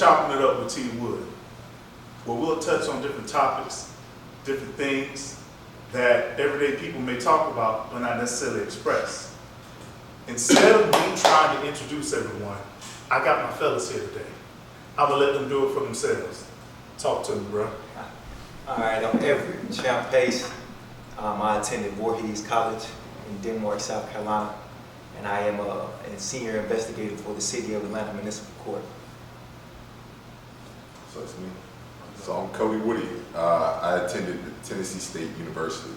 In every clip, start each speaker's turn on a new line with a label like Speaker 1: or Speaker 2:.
Speaker 1: Chopping It Up with T.Wood, where we'll touch on different topics, different things that everyday people may talk about but not necessarily express. Instead of me trying to introduce everyone, I got my fellas here today. I'm gonna let them do it for themselves. Talk to me, bro.
Speaker 2: All right, I'm Everett Champ Pace. I attended Voorhees College in Denmark, South Carolina, and I am a senior investigator for the City of Atlanta Municipal Court.
Speaker 3: So it's me. So I'm T.Wood. I attended Tennessee State University.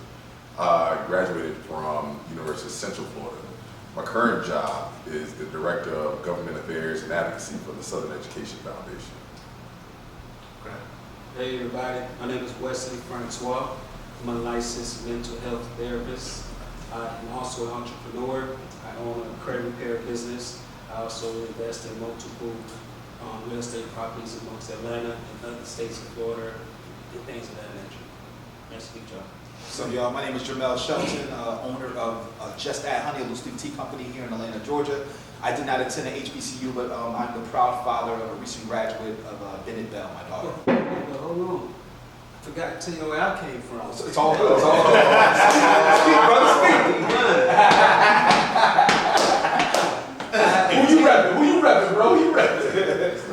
Speaker 3: Graduated from University of Central Florida. My current job is the Director of Government Affairs and Advocacy for the Southern Education Foundation.
Speaker 1: Okay.
Speaker 4: Hey everybody, my name is Wesley Francois. I'm a licensed mental health therapist. I'm also an entrepreneur. I own a credit repair business. I also invest in multiple real estate properties amongst Atlanta and other states of Florida and things of that nature. Nice to meet y'all.
Speaker 5: So y'all, my name is Jamel Shelton, owner of Just Add Honey, a loose leaf tea company here in Atlanta, Georgia. I did not attend an HBCU, but I'm the proud father of a recent graduate of Bennett Bell, my daughter.
Speaker 4: But hold on. I forgot to tell you where I came from.
Speaker 5: It's all good, it's all good. Speak, brother, speak. Who you repping, bro? Who you repping?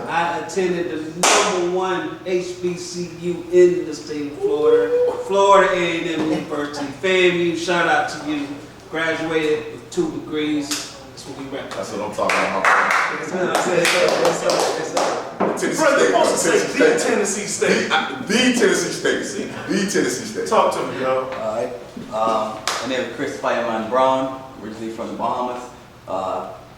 Speaker 4: I attended the #1 HBCU in the state of Florida, Florida A&M University. FAMU, shout out to you. Graduated with 2 degrees. That's what we represent.
Speaker 3: That's what I'm talking about.
Speaker 4: You know what I'm saying?
Speaker 3: Tennessee
Speaker 1: Bro,
Speaker 3: State,
Speaker 1: you're supposed to say the Tennessee State.
Speaker 3: The Tennessee State. The Tennessee State.
Speaker 1: Talk to me, yo.
Speaker 6: Alright, my name is Chris Fireman Brown, originally from the Bahamas.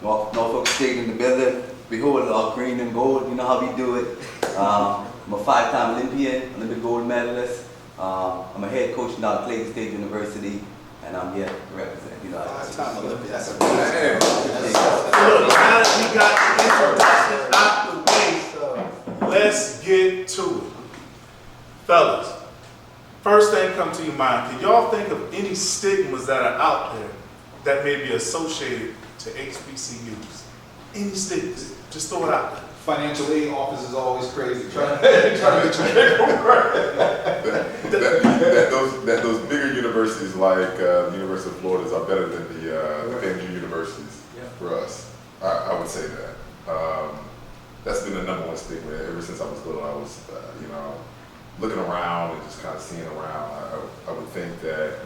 Speaker 6: Norfolk State in the building. Behold, all green and gold, you know how we do it. I'm a 5-time Olympian, Olympic gold medalist. I'm a head coach now at Clayton State University, and I'm here to represent. You know,
Speaker 5: 5-time Olympian, that's a
Speaker 3: Damn.
Speaker 1: Look, now that we got the introduction out the way, let's get to it. Fellas, first thing come to your mind, can y'all think of any stigmas that are out there that may be associated to HBCUs? Any stigmas? Just throw it out there.
Speaker 5: Financial aid office is always crazy. Trying to get your paperwork.
Speaker 3: that those bigger universities like the University of Florida are better than the FAMU universities for us. I would say that. That's been the #1 stigma ever since I was little. I was, looking around and just kind of seeing around. I would think that,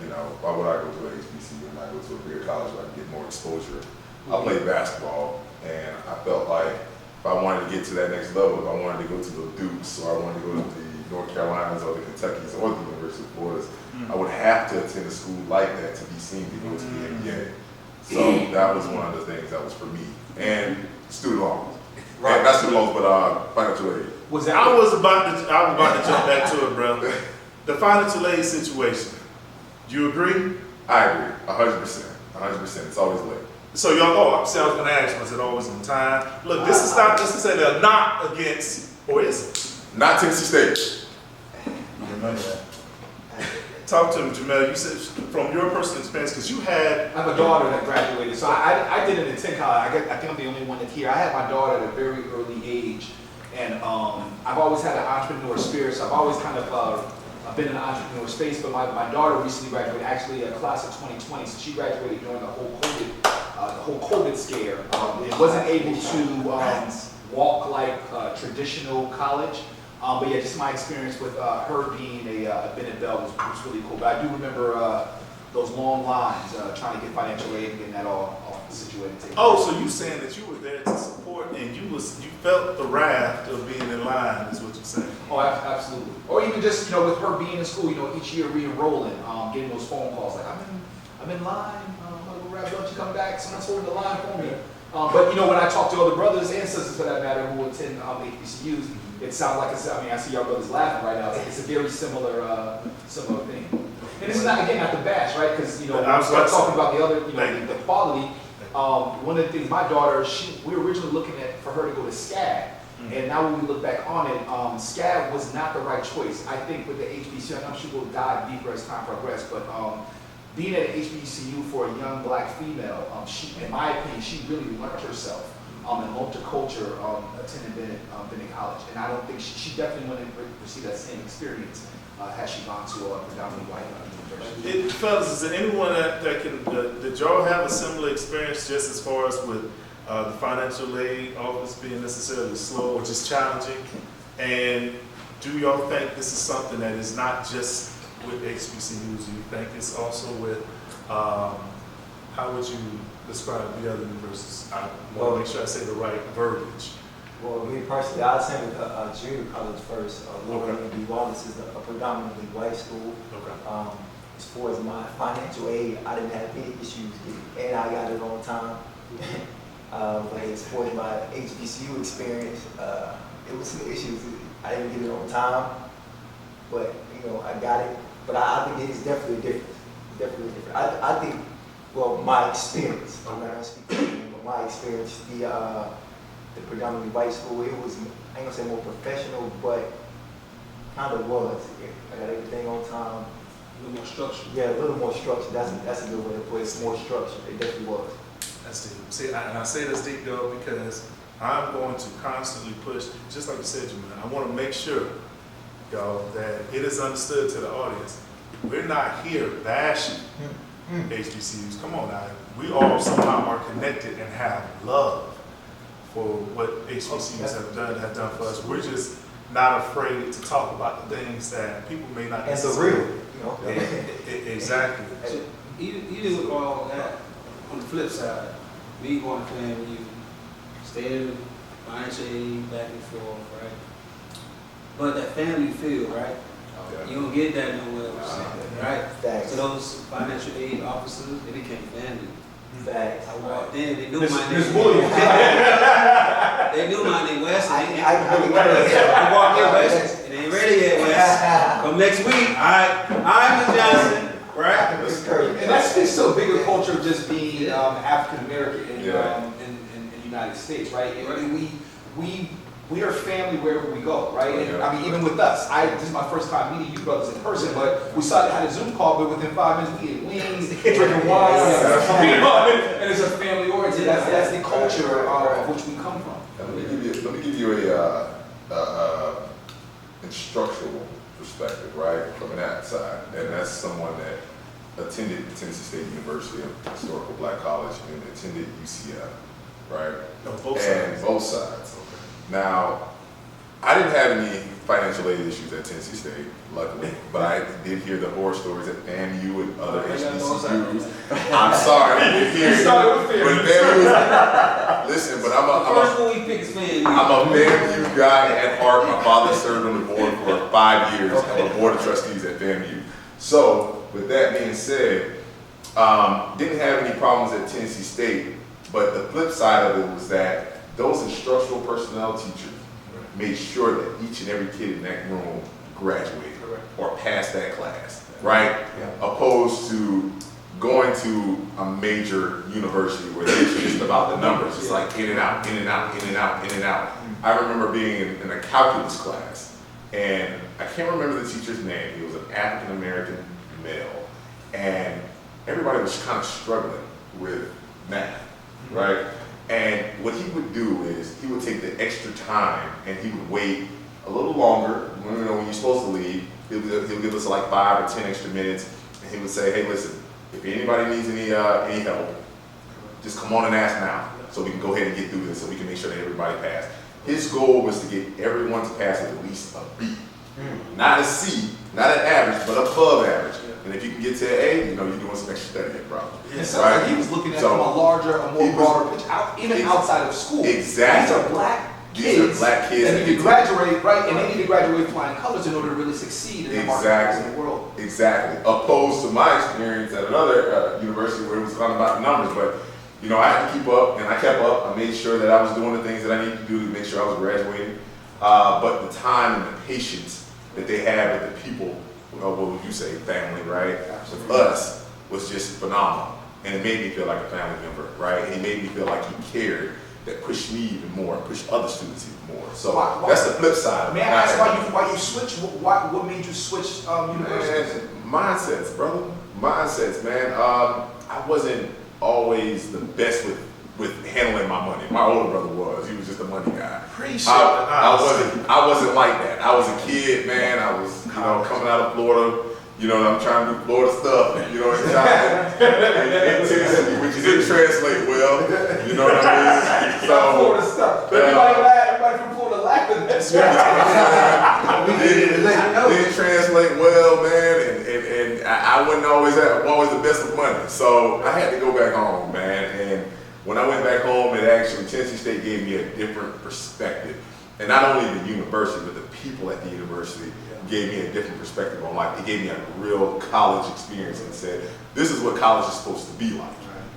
Speaker 3: why would I go to an HBCU and not go to a bigger college where I can get more exposure? I played basketball, and I felt like if I wanted to get to that next level, if I wanted to go to the Dukes, or I wanted to go to the North Carolinas or the Kentuckys or the University of Florida, I would have to attend a school like that to be seen to go to the NBA. So that was one of the things that was for me. And student loans. Right. Not student loans, but financial aid.
Speaker 1: I was about to jump back to it, bro. The financial aid situation. Do you agree?
Speaker 3: I agree, 100%. 100%. It's always late.
Speaker 1: So y'all, I was gonna ask, was it always on time? Look, this is not just to say they're not against, or is it?
Speaker 3: Not Tennessee State.
Speaker 6: remember that.
Speaker 1: Talk to me, Jamel. You said from your personal experience, because you had.
Speaker 5: I have a daughter that graduated, so I didn't attend college. I think I'm the only one that's here. I had my daughter at a very early age, and I've always had an entrepreneur spirit, so I've always kind of been in the entrepreneur space, but my daughter recently graduated, actually a class of 2020, so she graduated during the whole COVID scare. It wasn't able to walk like traditional college. But yeah, just my experience with her being a Bennett Bell was really cool. But I do remember those long lines trying to get financial aid and getting that all situated.
Speaker 1: Oh, so you saying that you were there to support and you felt the wrath of being in line is what you're saying?
Speaker 5: Oh, absolutely. Or even just with her being in school, each year re-enrolling, getting those phone calls like I'm in line. I'm gonna go grab lunch. You come back. Someone's holding the line for me. But when I talk to other brothers and sisters for that matter who attend HBCUs. It sounds like I see y'all brothers laughing right now. It's a very similar thing. And this is not the bash, right? Because when we start talking about the other, the quality. One of the things, my daughter, we were originally looking for her to go to SCAD, and now when we look back on it, SCAD was not the right choice. I think with the HBCU, I'm sure we'll dive deeper as time progresses, but being at an HBCU for a young black female, in my opinion, she really learned herself. and multicultural attending Bennett College. And I don't think she definitely wouldn't receive that same experience had she gone to a predominantly white university.
Speaker 1: Fellas, is there anyone that can, did y'all have a similar experience just as far as with the financial aid office being necessarily slow or just challenging? And do y'all think this is something that is not just with HBCUs? Do you think it's also with, how would you describe the other universities? I want to make sure I say the right verbiage.
Speaker 2: Well, me personally, I attended a junior college first.
Speaker 1: Okay.
Speaker 2: B. Wallace is a predominantly white school.
Speaker 1: Okay.
Speaker 2: As far as my financial aid, I didn't have any issues getting it, and I got it on time. But as far as my HBCU experience, it was some issues. I didn't get it on time, but you know, I got it. But I think it's definitely different. Definitely different. I think, well, my experience. I'm not gonna speak for you, but my experience, the predominantly white school, it was, I ain't gonna say more professional, but kind of was. I got everything on time.
Speaker 4: A little more structure.
Speaker 2: Yeah, a little more structure. That's a good way to put it. It's more structure. It definitely was.
Speaker 1: That's deep. See, and I say that's deep, though, because I'm going to constantly push, just like you said, Jamal, I want to make sure, y'all, that it is understood to the audience. We're not here bashing HBCUs. Come on now. We all somehow are connected and have love for what HBCUs have done for us. We're just not afraid to talk about the things that people may not
Speaker 2: And the
Speaker 1: necessarily.
Speaker 2: real, you know.
Speaker 1: Exactly.
Speaker 4: So, even with all that, on the flip side, me going to FAMU, staying financial aid back and forth, right? But that family feel, right?
Speaker 1: Yeah.
Speaker 4: You don't get that nowhere else, right?
Speaker 2: Facts.
Speaker 4: So those financial aid officers, they became family.
Speaker 2: Facts.
Speaker 4: I walked in, they knew
Speaker 5: Miss
Speaker 4: my
Speaker 5: Miss
Speaker 4: name.
Speaker 5: Williams.
Speaker 4: They knew my name, Wes.
Speaker 2: I
Speaker 4: I walked in, Wes. It ain't ready yet, Wes. Come next week. I'm Miss Johnson, right?
Speaker 5: And that speaks to a bigger culture of just being African American in
Speaker 3: Yeah.
Speaker 5: in the United States, right? And we are family wherever we go, right? And, I mean, even with us, this is my first time meeting you brothers in person, but we had a Zoom call, but within 5 minutes we ate wings, drinking wine, you know, and it's a family origin. That's the culture of which we come from.
Speaker 3: Let me give you a instructional perspective, right, from that side, and that's someone that attended Tennessee State University, a historical black college, and attended UCF, right?
Speaker 1: No, both
Speaker 3: And
Speaker 1: sides.
Speaker 3: both sides. Now, I didn't have any financial aid issues at Tennessee State, luckily, but I did hear the horror stories at FAMU and other HBCUs. I'm sorry, I did hear it. But FAMU, listen, but I'm
Speaker 4: First one we pick is FAMU.
Speaker 3: a FAMU guy at heart. My father served on the board for 5 years. I'm a board of trustees at FAMU. So, with that being said, didn't have any problems at Tennessee State, but the flip side of it was that those instructional personnel teachers made sure that each and every kid in that room graduated or passed that class, right? Opposed to going to a major university where it's just about the numbers. It's like in and out, in and out, in and out, in and out. I remember being in a calculus class, and I can't remember the teacher's name. He was an African American male, and everybody was kind of struggling with math, right? And what he would do is he would take the extra time and he would wait a little longer. When you're supposed to leave, he'll give us like 5 or 10 extra minutes, and he would say, "Hey, listen, if anybody needs any help, just come on and ask now, so we can go ahead and get through this, so we can make sure that everybody passed." His goal was to get everyone to pass at least a B, not a C, not an average, but above average. And if you can get to an A, you're doing some extra studying, probably.
Speaker 5: It sounds like he was looking at it from a larger, a more broader picture, even outside of school.
Speaker 3: Exactly.
Speaker 5: These are black
Speaker 3: These are
Speaker 5: kids
Speaker 3: black kids
Speaker 5: that need to graduate, right? And they need to graduate flying colors in order to really succeed in the marketplace in the world.
Speaker 3: Exactly. Opposed to my experience at another university where it was kind of about the numbers, but I had to keep up, and I kept up. I made sure that I was doing the things that I needed to do to make sure I was graduating. But the time and the patience that they had with the people, what would you say, family, right? With us was just phenomenal. And it made me feel like a family member, right? And he made me feel like he cared, that pushed me even more, pushed other students even more. So that's the flip side.
Speaker 5: May I ask why you switched? What made you switch universities?
Speaker 3: Mindsets, brother. Mindsets, man. I wasn't always the best with with handling my money. My older brother was. He was just a money guy.
Speaker 1: Appreciate
Speaker 3: I wasn't like that. I was a kid, man. I was, coming out of Florida. I'm trying to do Florida stuff. You know, in Tennessee, which didn't translate well. You know what I mean? So
Speaker 5: Florida stuff. But everybody from Florida laughing at this.
Speaker 3: Didn't translate well, man, and I wasn't always the best of money. So I had to go back home, man. And when I went back home, Tennessee State gave me a different perspective. And not only the university, but the people at the university gave me a different perspective on life. It gave me a real college experience and said, this is what college is supposed to be like,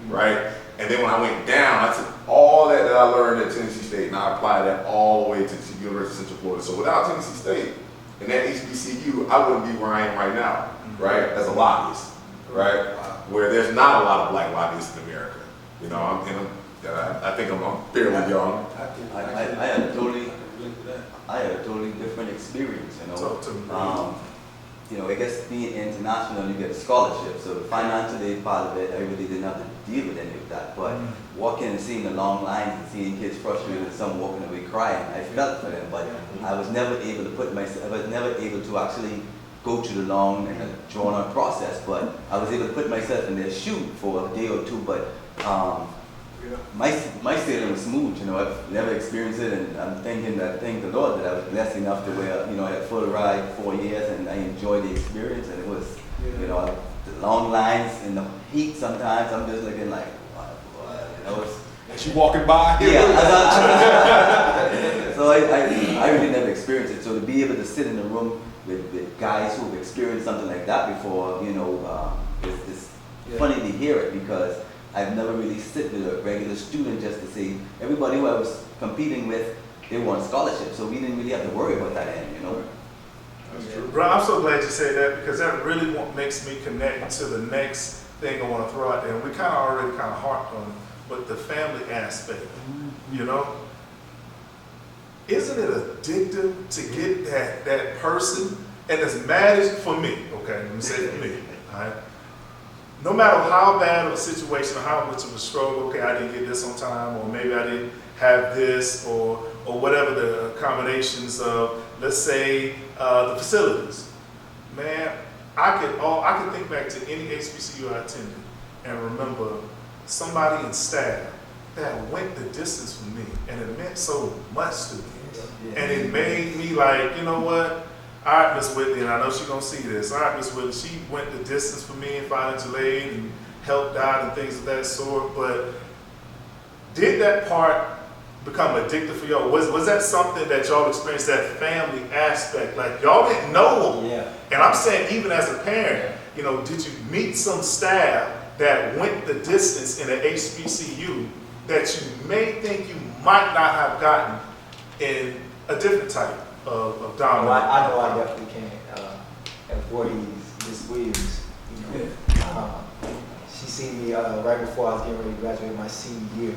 Speaker 3: right? And then when I went down, I took all that I learned at Tennessee State and I applied that all the way to the University of Central Florida. So without Tennessee State and that HBCU, I wouldn't be where I am right now, right? As a lobbyist, right? Where there's not a lot of black lobbyists in America. I think I'm fairly young.
Speaker 6: I had a totally different experience,
Speaker 1: Talk to me.
Speaker 6: I guess being international, you get a scholarship. So the financial aid part of it, I really didn't have to deal with any of that. But walking and seeing the long lines and seeing kids frustrated and some walking away crying, I felt for them. But I was never able to actually go through the long and drawn out process. But I was able to put myself in their shoe for a day or two. But my sailing was smooth, I've never experienced it, and I'm thank the Lord that I was blessed enough to where, I had full ride 4 years and I enjoyed the experience, and it was, the long lines and the heat sometimes, I'm just looking like, what,
Speaker 5: As you walking by?
Speaker 6: Yeah. So I really never experienced it, so to be able to sit in a room with guys who've experienced something like that before, it's funny to hear it because I've never really sit with a regular student just to see. Everybody who I was competing with, they won scholarships, so we didn't really have to worry about that end,
Speaker 3: That's true.
Speaker 1: Bro, I'm so glad you said that because that really makes me connect to the next thing I want to throw out there. And we already harped on it, but the family aspect, Isn't it addictive to get that person? And as mad as, for me, okay, let me say it for me, all right? No matter how bad of a situation or how much of a struggle, okay, I didn't get this on time, or maybe I didn't have this, or whatever the accommodations of, let's say, the facilities. Man, I could think back to any HBCU I attended and remember somebody in staff that went the distance for me, and it meant so much to me. And it made me like, you know what? All right, Miss Whitley, and I know she's gonna see this. All right, Miss Whitley, she went the distance for me and financial aid and helped out and things of that sort. But did that part become addictive for y'all? Was that something that y'all experienced, that family aspect? Like y'all didn't know them.
Speaker 2: Yeah.
Speaker 1: And I'm saying even as a parent, did you meet some staff that went the distance in an HBCU that you may think you might not have gotten in a different type of dominant?
Speaker 2: I know I definitely can. At Voorhees, Miss Williams, she seen me right before I was getting ready to graduate my senior year.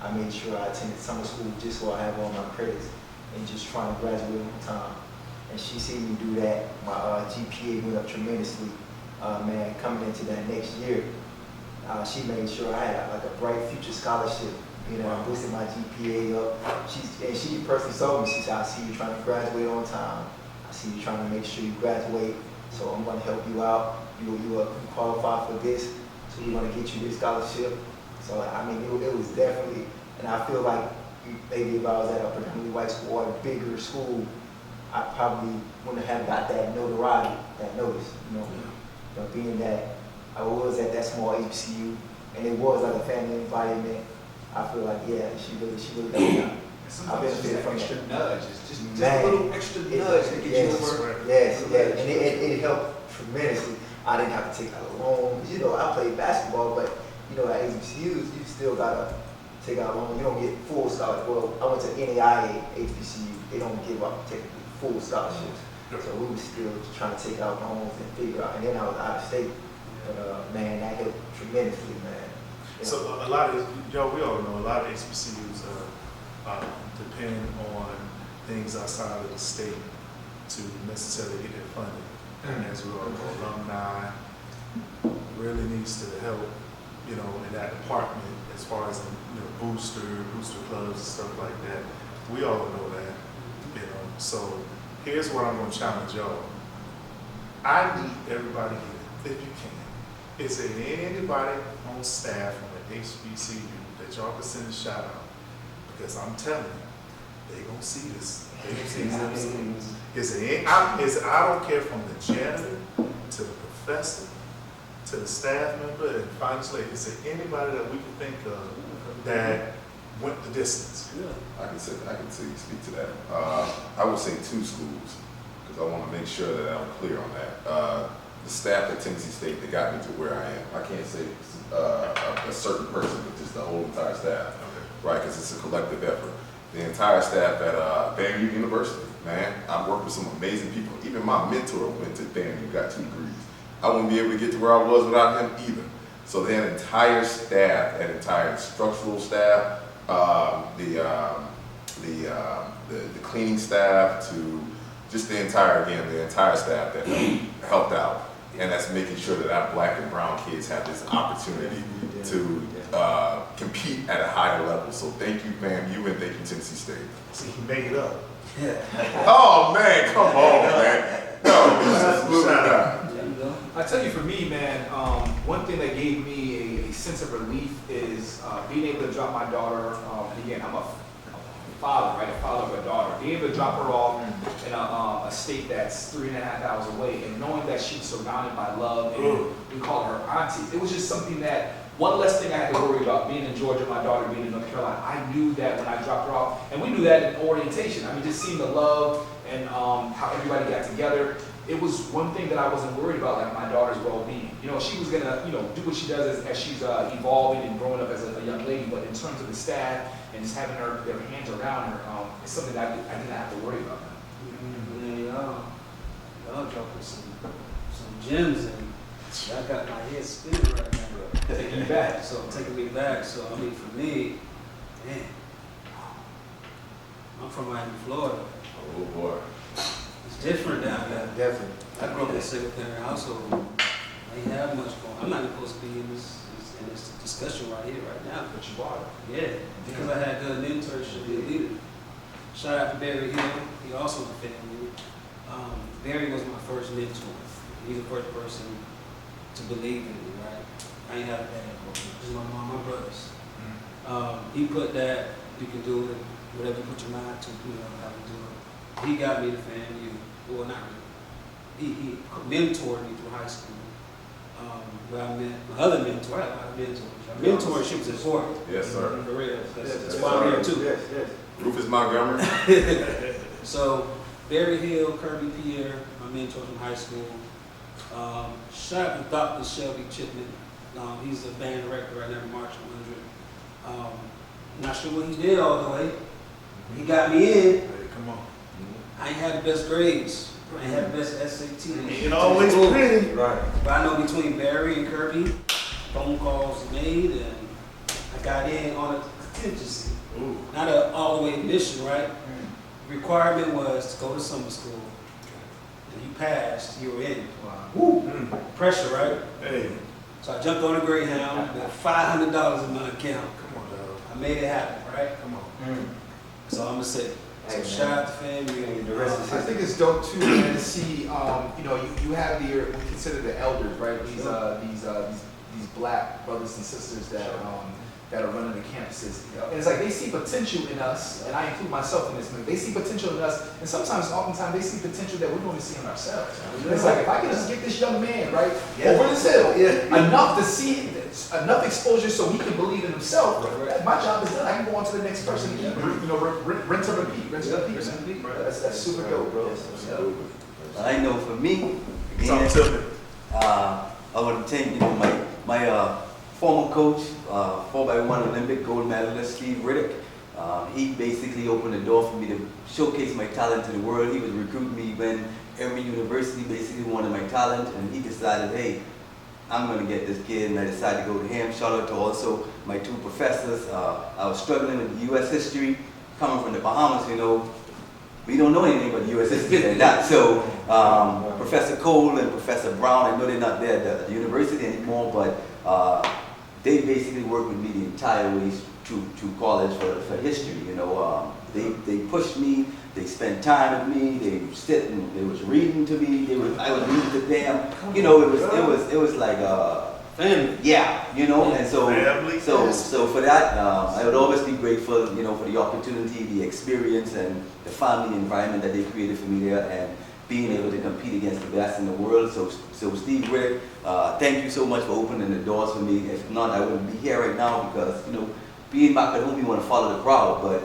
Speaker 2: I made sure I attended summer school just so I have all my credits and just trying to graduate on time. And she seen me do that. My GPA went up tremendously. Coming into that next year, she made sure I had like a bright future scholarship. Boosted my GPA up. She personally told me, she said, I see you trying to graduate on time. I see you trying to make sure you graduate. So I'm going to help you out. You qualify for this. So we're going to get you this scholarship. So it was definitely, and I feel like maybe if I was at a predominantly white school or a bigger school, I probably wouldn't have got that notoriety, that notice, But being that I was at that small HBCU and it was like a family environment, I feel like, she really got me out. I benefited from
Speaker 5: extra
Speaker 6: that.
Speaker 5: nudge, just a little extra nudge to get you over.
Speaker 6: Yes, and it helped tremendously. I didn't have to take out a loan. I played basketball, but at HBCUs, you still gotta take out a loan. You don't get full scholarship. Well, I went to NAIA HBCU. They don't give up technically full scholarships. So we were still trying to take out loans and figure out. And then I was out of state. But man, that helped tremendously, man.
Speaker 1: So a lot of, we all know, a lot of HBCUs depend on things outside of the state to necessarily get their funding. And as we all know, alumni really needs to help you know, in that department as far as, you know, booster clubs and stuff like that. We all know that, you know. So here's what I'm gonna challenge y'all. I need everybody here, if you can. Is there anybody on staff from the HBCU that y'all can send a shout out? Because I'm telling you, they gonna see this. They gonna see these episodes. I don't care from the janitor to the professor to the staff member and finance lady. Is there anybody that we can think of that went the distance?
Speaker 3: I can speak to that. I would say 2 schools, because I want to make sure that I'm clear on that. The staff at Tennessee State that got me to where I am. I can't say a certain person, but just the whole entire staff, right? Because it's a collective effort. The entire staff at FAMU University, man, I've worked with some amazing people. Even my mentor went to FAMU, got 2 degrees. I wouldn't be able to get to where I was without him either. So they had entire staff, that entire structural staff, the cleaning staff, to just the entire staff that helped out. And that's making sure that our black and brown kids have this opportunity to compete at a higher level. So thank you, FAMU, and thank you, Tennessee State.
Speaker 1: See, he made it up.
Speaker 3: Oh man, come on, man. No, absolutely not.
Speaker 5: I tell you, for me, man, one thing that gave me a sense of relief is being able to drop my daughter. And again, I'm a father, right? A father of a daughter. Being able to drop her off in a state that's 3.5 hours away, and knowing that she's surrounded by love, and we call her auntie. It was just something that, one less thing I had to worry about. Being in Georgia, my daughter being in North Carolina, I knew that when I dropped her off, and we knew that in orientation. I mean, just seeing the love and how everybody got together. It was one thing that I wasn't worried about, like my daughter's well-being. You know, she was gonna, you know, do what she does as she's evolving and growing up as a young lady. But in terms of the staff and just having their hands around her, it's something that I didn't have to worry about.
Speaker 4: Yeah, y'all dropping some gems, and I got my head spinning right now.
Speaker 5: Taking you back.
Speaker 4: So taking me back. So I mean, for me, man, I'm from Miami, Florida.
Speaker 3: Oh boy.
Speaker 4: It's different down there.
Speaker 2: Definitely.
Speaker 4: I grew up in a single parent household. I ain't have much going. I'm not even supposed to be in this discussion right here, right now.
Speaker 5: But you are.
Speaker 4: Yeah, because I had good mentors to be a leader. Shout out to Barry Hill. He also was a family. Barry was my first mentor. He's the first person to believe in me, right? I ain't have a dad, just my mom, my brothers. He put that, you can do it, whatever you put your mind to, you know how to do it. He got me to FAMU. Well, not really. He mentored me through high school. Where I met my other mentor. I had a lot of mentors. Mentorship is important.
Speaker 3: Yes, sir.
Speaker 4: For real. That's why I'm here too.
Speaker 2: Yes, yes.
Speaker 3: Rufus Montgomery.
Speaker 4: So, Barry Hill, Kirby Pierre, my mentor from high school. Shout out to Dr. Shelby Chipman. He's a band director right now at March 100. Not sure what he did all the way. He got me in.
Speaker 1: Hey, come on.
Speaker 4: I ain't had the best grades. I ain't had the best SAT.
Speaker 1: Ain't always pretty.
Speaker 2: Right.
Speaker 4: But I know between Barry and Kirby, phone calls made, and I got in on a contingency.
Speaker 1: Ooh.
Speaker 4: Not an all the way admission, right? Requirement was to go to summer school. And you passed, you were in.
Speaker 5: Wow.
Speaker 4: Woo! Pressure, right?
Speaker 1: Hey,
Speaker 4: So I jumped on a Greyhound with $500 in my account.
Speaker 1: come on, dog.
Speaker 4: I made it happen, right?
Speaker 1: Come on.
Speaker 4: That's all I'm gonna say. So
Speaker 2: Hey, man.
Speaker 4: shout out to family.
Speaker 2: The rest is
Speaker 5: I think it's dope too, man, to see. You know, you have we consider the elders, right? These black brothers and sisters that are running the campuses. You know? And it's like they see potential in us, and I include myself in this. They see potential in us, and oftentimes, they see potential that we don't even see in ourselves. And it's like if I can just get this young man right over this hill, enough to see enough exposure so he can believe in himself. My job is done. I can go on to the next person and keep, you know, rinse and repeat, rinse and repeat. That's super dope, bro.
Speaker 3: Absolutely.
Speaker 6: I know for me,
Speaker 1: Talk
Speaker 6: again,
Speaker 1: to me.
Speaker 6: I would take, you know, my former coach, 4x1 Olympic gold medalist Steve Riddick. He basically opened the door for me to showcase my talent to the world. He was recruiting me when every university basically wanted my talent, and he decided, hey, I'm going to get this kid, and I decided to go to him. Shout out to also my 2 professors. I was struggling with U.S. history, coming from the Bahamas, you know. We don't know anything about U.S. history like that. So Professor Cole and Professor Brown, I know they're not there at the university anymore, but they basically worked with me the entire way to college for history. You know, they pushed me. They spent time with me. They sit and they was reading to me. I was reading to them. You know, it was like
Speaker 4: Family.
Speaker 6: yeah, you know, and so
Speaker 1: Family.
Speaker 6: so for that, I would always be grateful, you know, for the opportunity, the experience, and the family environment that they created for me there, and being able to compete against the best in the world. So Steve Rick, thank you so much for opening the doors for me. If not, I wouldn't be here right now because, you know, being back at home, you want to follow the crowd, but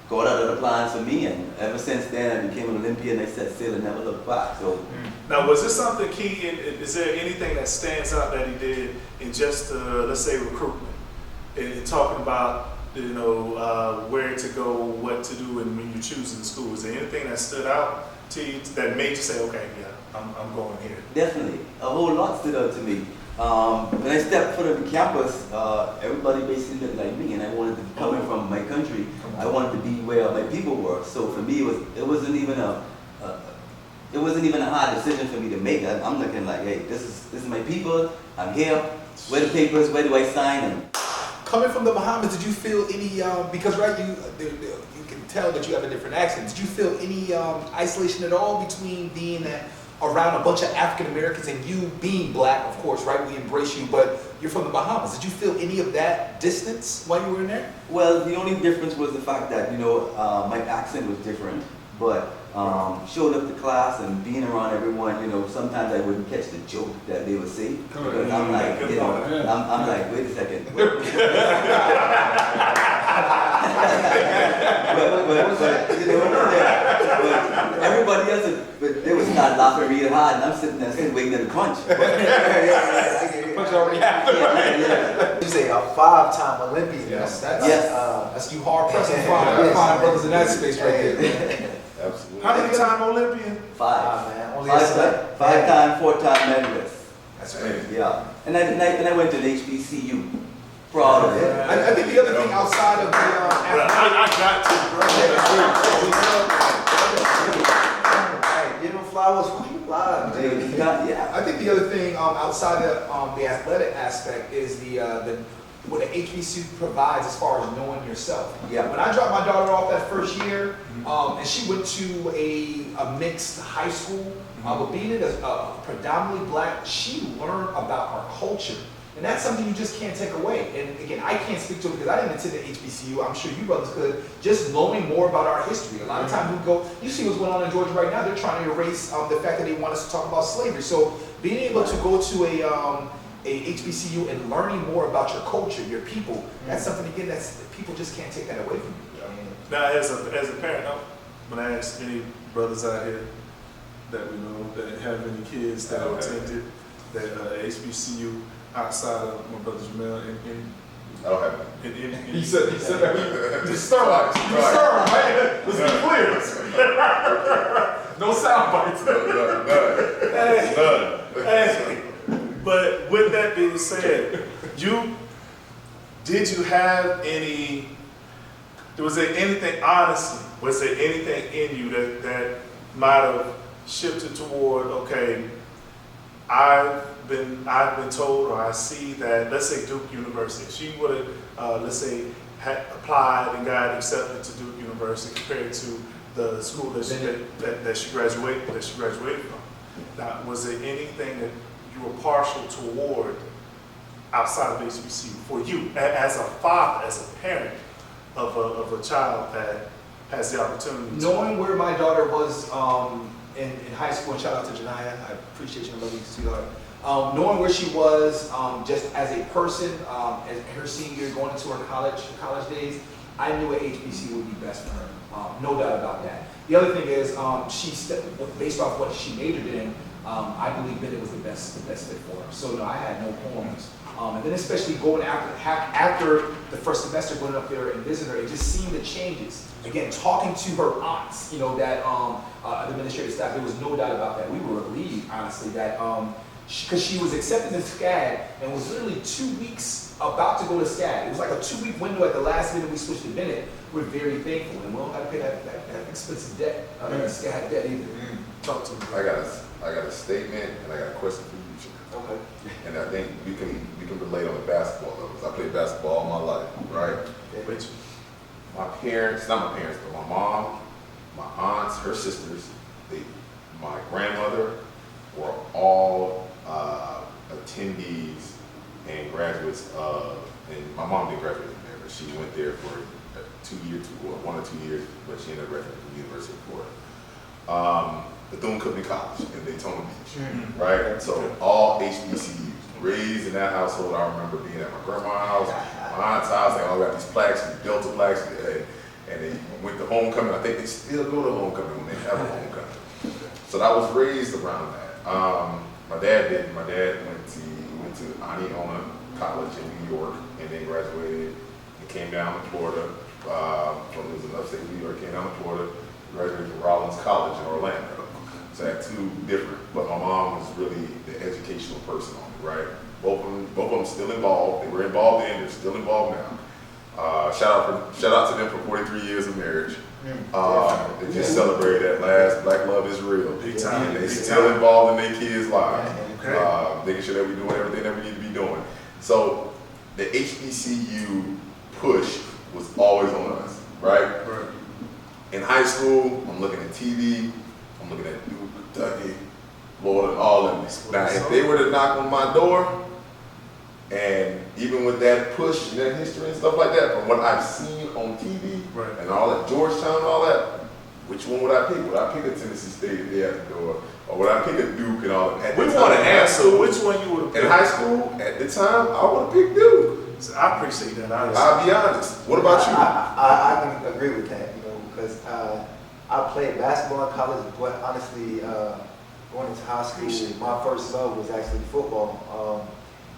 Speaker 6: God had other plans for me, and ever since then, I became an Olympian. I set sail and never looked back. So.
Speaker 1: Now, was this something key? Is there anything that stands out that he did in just, let's say, recruitment, in talking about, you know, where to go, what to do, and when you're choosing school? Is there anything that stood out to you that made you say, okay, yeah, I'm going here?
Speaker 6: Definitely, a whole lot stood out to me. When I stepped foot on the campus, everybody basically looked like me, and I wanted to be coming from my country. I wanted to be where my people were. So for me, it wasn't even a hard decision for me to make. I'm looking like, hey, this is my people. I'm here. Where the papers? Where do I sign? And
Speaker 5: Coming from the Bahamas, did you feel any, because right, you can tell that you have a different accent. Did you feel any isolation at all between being around a bunch of African Americans and you being black, of course, right? We embrace you, but you're from the Bahamas. Did you feel any of that distance while you were in there?
Speaker 6: well, the only difference was the fact that, you know, my accent was different, but showing up to class and being around everyone, you know, sometimes I wouldn't catch the joke that they would say, because I'm like, you know, I'm like, wait a second. but you know, but everybody else, but they would start laughing really hard, and I'm sitting there still waiting at the punch.
Speaker 5: Punch already happened.
Speaker 7: You say a 5-time Olympian.
Speaker 5: Yes,
Speaker 7: That's
Speaker 5: that's you hard pressed to find brothers in that space right there.
Speaker 3: Absolutely.
Speaker 1: How many time Olympian?
Speaker 6: Five.
Speaker 7: man. Only a select.
Speaker 6: 5-time, 4-time medalist.
Speaker 5: That's right.
Speaker 6: Yeah. And I went to the HBCU. Proud of it.
Speaker 5: I think the other thing outside of the
Speaker 1: Well, I got to,
Speaker 7: Hey, give him flowers when you fly.
Speaker 6: Yeah.
Speaker 5: I think the other thing outside of the athletic aspect is what the HBCU provides as far as knowing yourself.
Speaker 6: Yeah.
Speaker 5: When I dropped my daughter off that first year, and she went to a mixed high school, but being in a predominantly black, she learned about our culture. And that's something you just can't take away. And again, I can't speak to it because I didn't attend the HBCU. I'm sure you brothers could. Just knowing more about our history. A lot of times we go, you see what's going on in Georgia right now. They're trying to erase the fact that they want us to talk about slavery. So being able to go to a HBCU and learning more about your culture, your people, that's something, again, that's people just can't take that away from you.
Speaker 1: now, as a parent, when I ask any brothers out here that we know that have any kids that have attended that HBCU outside of my brother Jamel
Speaker 3: I don't have it.
Speaker 5: He said that he's stern, right? Let's be clear. No sound bites.
Speaker 3: None.
Speaker 1: Hey, but with that being said, did you have any? Was there anything in you that might have shifted toward, okay, I've been told, or I see that, let's say Duke University, if she would have, let's say, had applied and got accepted to Duke University compared to the school that she graduated from. Now, was there anything that you were partial toward outside of HBCU for you, as a father, as a parent of a child that has the opportunity?
Speaker 5: Knowing where my daughter was in high school, and shout out to Janaya, I appreciate you and love you, sweetheart. Knowing where she was just as a person, as her senior year going into her college days, I knew a HBCU would be best for her. No doubt about that. The other thing is, based off what she majored in, I believe that it was the best fit for her. So no, I had no qualms. And then especially going after the first semester, going up there and visiting her, it just seemed the changes. Again, talking to her aunts, you know, that the administrative staff, there was no doubt about that. We were relieved, honestly, that because she was accepted in SCAD and was literally 2 weeks about to go to SCAD. It was like a 2-week window at the last minute we switched to Bennett. we're very thankful, and we don't got to pay that expensive debt, that SCAD debt either.
Speaker 1: Talk to me.
Speaker 3: I got a statement and I got a question for you, Chief.
Speaker 5: Okay.
Speaker 3: And I think we can relate on the basketball levels. I played basketball all my life, right?
Speaker 1: Which,
Speaker 3: My parents, not my parents, but my mom, my aunts, her sisters, my grandmother were all attendees and graduates of, and my mom didn't graduate from there, but she went there for 1 or 2 years, but she ended up graduating from the University of Florida. Bethune-Cookman College in Daytona Beach, right? So all HBCUs, raised in that household. I remember being at my grandma's house, my aunt's house. They all got these plaques, these Delta plaques, and they went to homecoming. I think they still go to homecoming when they have a homecoming. So I was raised around that. My dad didn't. My dad went to Aniona College in New York, and then graduated and came down to Florida. When it was in upstate New York, came down to Florida, graduated from Rollins College in Orlando. So I had two different, but my mom was really the educational person on me, right? Both of them still involved. They were involved then, they're still involved now. Shout out to them for 43 years of marriage. They just celebrated that last Black Love is Real.
Speaker 1: Big time.
Speaker 3: And they
Speaker 1: Big
Speaker 3: still
Speaker 1: time.
Speaker 3: involved in their kids' lives.
Speaker 1: Okay.
Speaker 3: Making sure that we're doing everything that we need to be doing. So the HBCU push was always on us, right?
Speaker 1: right.
Speaker 3: In high school, I'm looking at TV, I'm looking at Duke, Kentucky, Florida, all of them. Now, if they were to knock on my door, and even with that push and that history and stuff like that, from what I've seen on TV,
Speaker 1: Right.
Speaker 3: and all that Georgetown and all that, which one would I pick? Would I pick a Tennessee State if they had the door? Or would I pick a Duke and all that?
Speaker 1: We want to answer which one you would have picked.
Speaker 3: In high school, at the time, I would have picked Duke.
Speaker 1: So I appreciate that. Honestly.
Speaker 3: I'll be honest. What about you?
Speaker 7: I can agree with that, because I played basketball in college, but honestly, going into high school, my first love was actually football.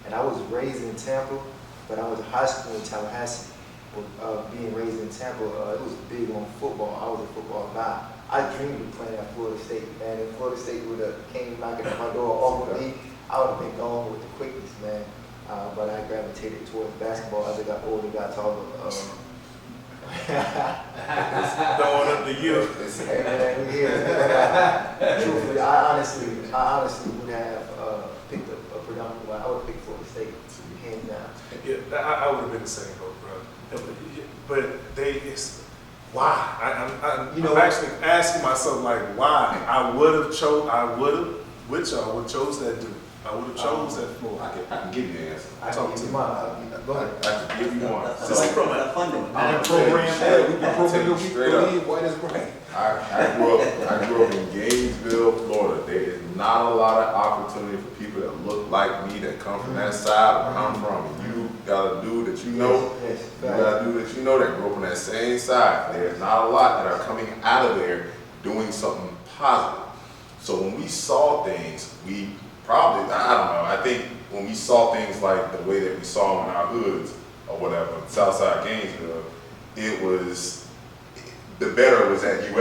Speaker 7: And I was raised in Tampa, but I was in high school in Tallahassee. Being raised in Tampa, it was big on football. I was a football guy. I dreamed of playing at Florida State, man. If Florida State would have came knocking at my door over me, I would have been gone with the quickness, man. But I gravitated towards basketball as I got older, got taller.
Speaker 1: Throwing up the you.
Speaker 7: Hey, man, we here. Truthfully, I honestly would have picked a predominant one. I would have picked Florida State, hands down.
Speaker 1: Yeah, I would have been the same boat, bro. But it's why? I'm actually asking myself like why. I would have with y'all would chose that dude. I would have chose that floor.
Speaker 3: I can give you an answer.
Speaker 7: I
Speaker 1: Talk
Speaker 7: can
Speaker 1: to
Speaker 7: give
Speaker 1: me.
Speaker 7: you mine. Go ahead.
Speaker 3: I can give you one.
Speaker 1: This is from a
Speaker 6: funding.
Speaker 3: I'm
Speaker 5: Program that, we can program that we
Speaker 3: straight up.
Speaker 5: believe white is right.
Speaker 3: I grew up in Gainesville, Florida. There is not a lot of opportunity for people that look like me, that come from that side where I'm from. You got a dude that you know,
Speaker 7: Yes,
Speaker 3: you got a dude that you know that grew up on that same side. There's not a lot that are coming out of there doing something positive. So when we saw things, we probably, I don't know, I think when we saw things like the way that we saw them in our hoods or whatever, Southside Gainesville, it was, the better was at UF.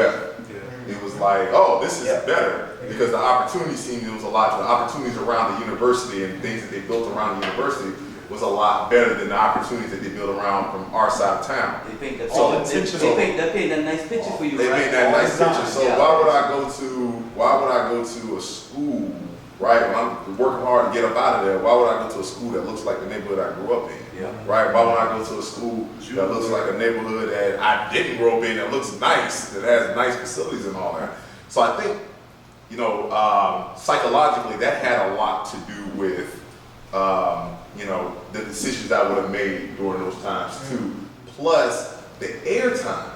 Speaker 1: yeah.
Speaker 3: It was like, oh, this is better, because the opportunity seemed, it was a lot, the opportunities around the university and things that they built around the university was a lot better than the opportunities that they built around from our side of town.
Speaker 6: They paint that,
Speaker 3: So
Speaker 6: they paint that nice picture for you,
Speaker 3: They
Speaker 6: right?
Speaker 3: made that nice picture. So
Speaker 6: Yeah.
Speaker 3: why would I go to a school, right? When I'm working hard to get up out of there, why would I go to a school that looks like the neighborhood I grew up in?
Speaker 6: Yeah.
Speaker 3: Right? Why would I go to a school that looks like a neighborhood that I didn't grow up in, that looks nice, that has nice facilities and all that? So I think, psychologically, that had a lot to do with, the decisions I would have made during those times too. Plus the airtime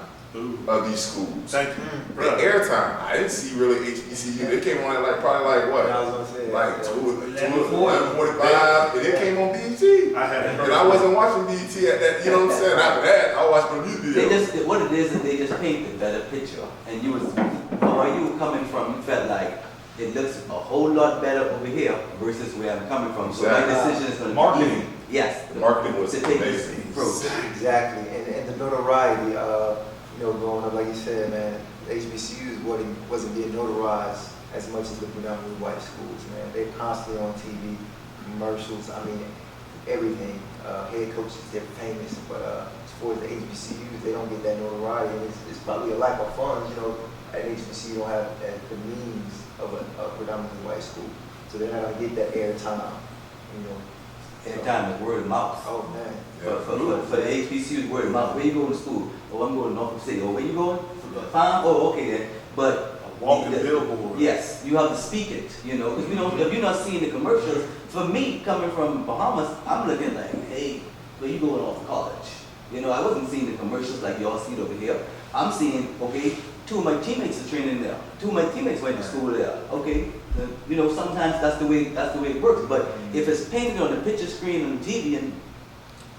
Speaker 3: of these schools.
Speaker 1: Thank you.
Speaker 3: The airtime. I didn't see really HBCU. It came on at probably what?
Speaker 7: I was gonna say
Speaker 3: Like
Speaker 7: that.
Speaker 3: 11:45, and it came on BET.
Speaker 1: I had
Speaker 3: And I wasn't watching BET at that, you know what I'm saying? After that, I watched the music
Speaker 6: They
Speaker 3: video.
Speaker 6: just, what it is they just paint a better picture. And you was, from where you were coming from, you felt like it looks a whole lot better over here versus where I'm coming from. So my
Speaker 3: Exactly.
Speaker 6: decision is going to be
Speaker 5: Marketing.
Speaker 6: easy. Yes.
Speaker 3: The marketing was
Speaker 6: to take this
Speaker 3: amazing.
Speaker 6: approach.
Speaker 7: Exactly, and the notoriety, growing up, like you said, man, HBCUs wasn't getting notarized as much as the predominantly white schools, man. They're constantly on TV, commercials, I mean, everything. Head coaches, they're famous, but as for the HBCUs, they don't get that notoriety, and it's probably a lack of funds, you know, at HBCU don't have the means of a predominantly white school, so they're not gonna get that airtime, you know.
Speaker 6: Every time it's word of mouth.
Speaker 7: Oh, man.
Speaker 6: For the HBCUs, word of mouth. Where you going to school? Oh, I'm going to Norfolk City. Oh, where you going? Fine. Oh, okay then. But
Speaker 1: Walking billboard.
Speaker 6: yes, you have to speak it. You know, 'cause, you know, if you're not seeing the commercials, for me coming from Bahamas, I'm looking like, hey, where you going off to college? You know, I wasn't seeing the commercials like y'all see it over here. I'm seeing, okay, 2 of my teammates are training there. 2 of my teammates went to school there. Okay, you know, sometimes that's the way it works. But if it's painted on the picture screen on the TV and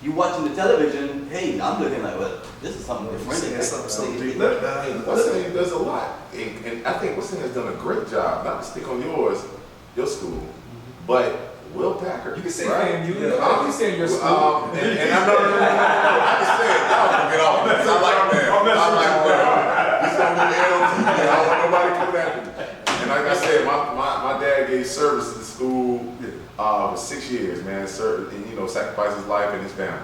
Speaker 6: you watching the television, hey, I'm looking like, well, this is something different.
Speaker 1: Something deep.
Speaker 3: Wesleyan does a lot, and I think Wesleyan has done a great job, not to stick on your school, but Will Packard.
Speaker 5: You can say
Speaker 3: right?
Speaker 5: FAMU, you can say in your school.
Speaker 3: And I'm not, I can say it, y'all can get off this. I like that. I like that. He's gonna be there on TV. I don't want nobody coming after me. And like I said, my dad gave service to the school for 6 years, man. Served, and, you know, sacrificed his life and his family,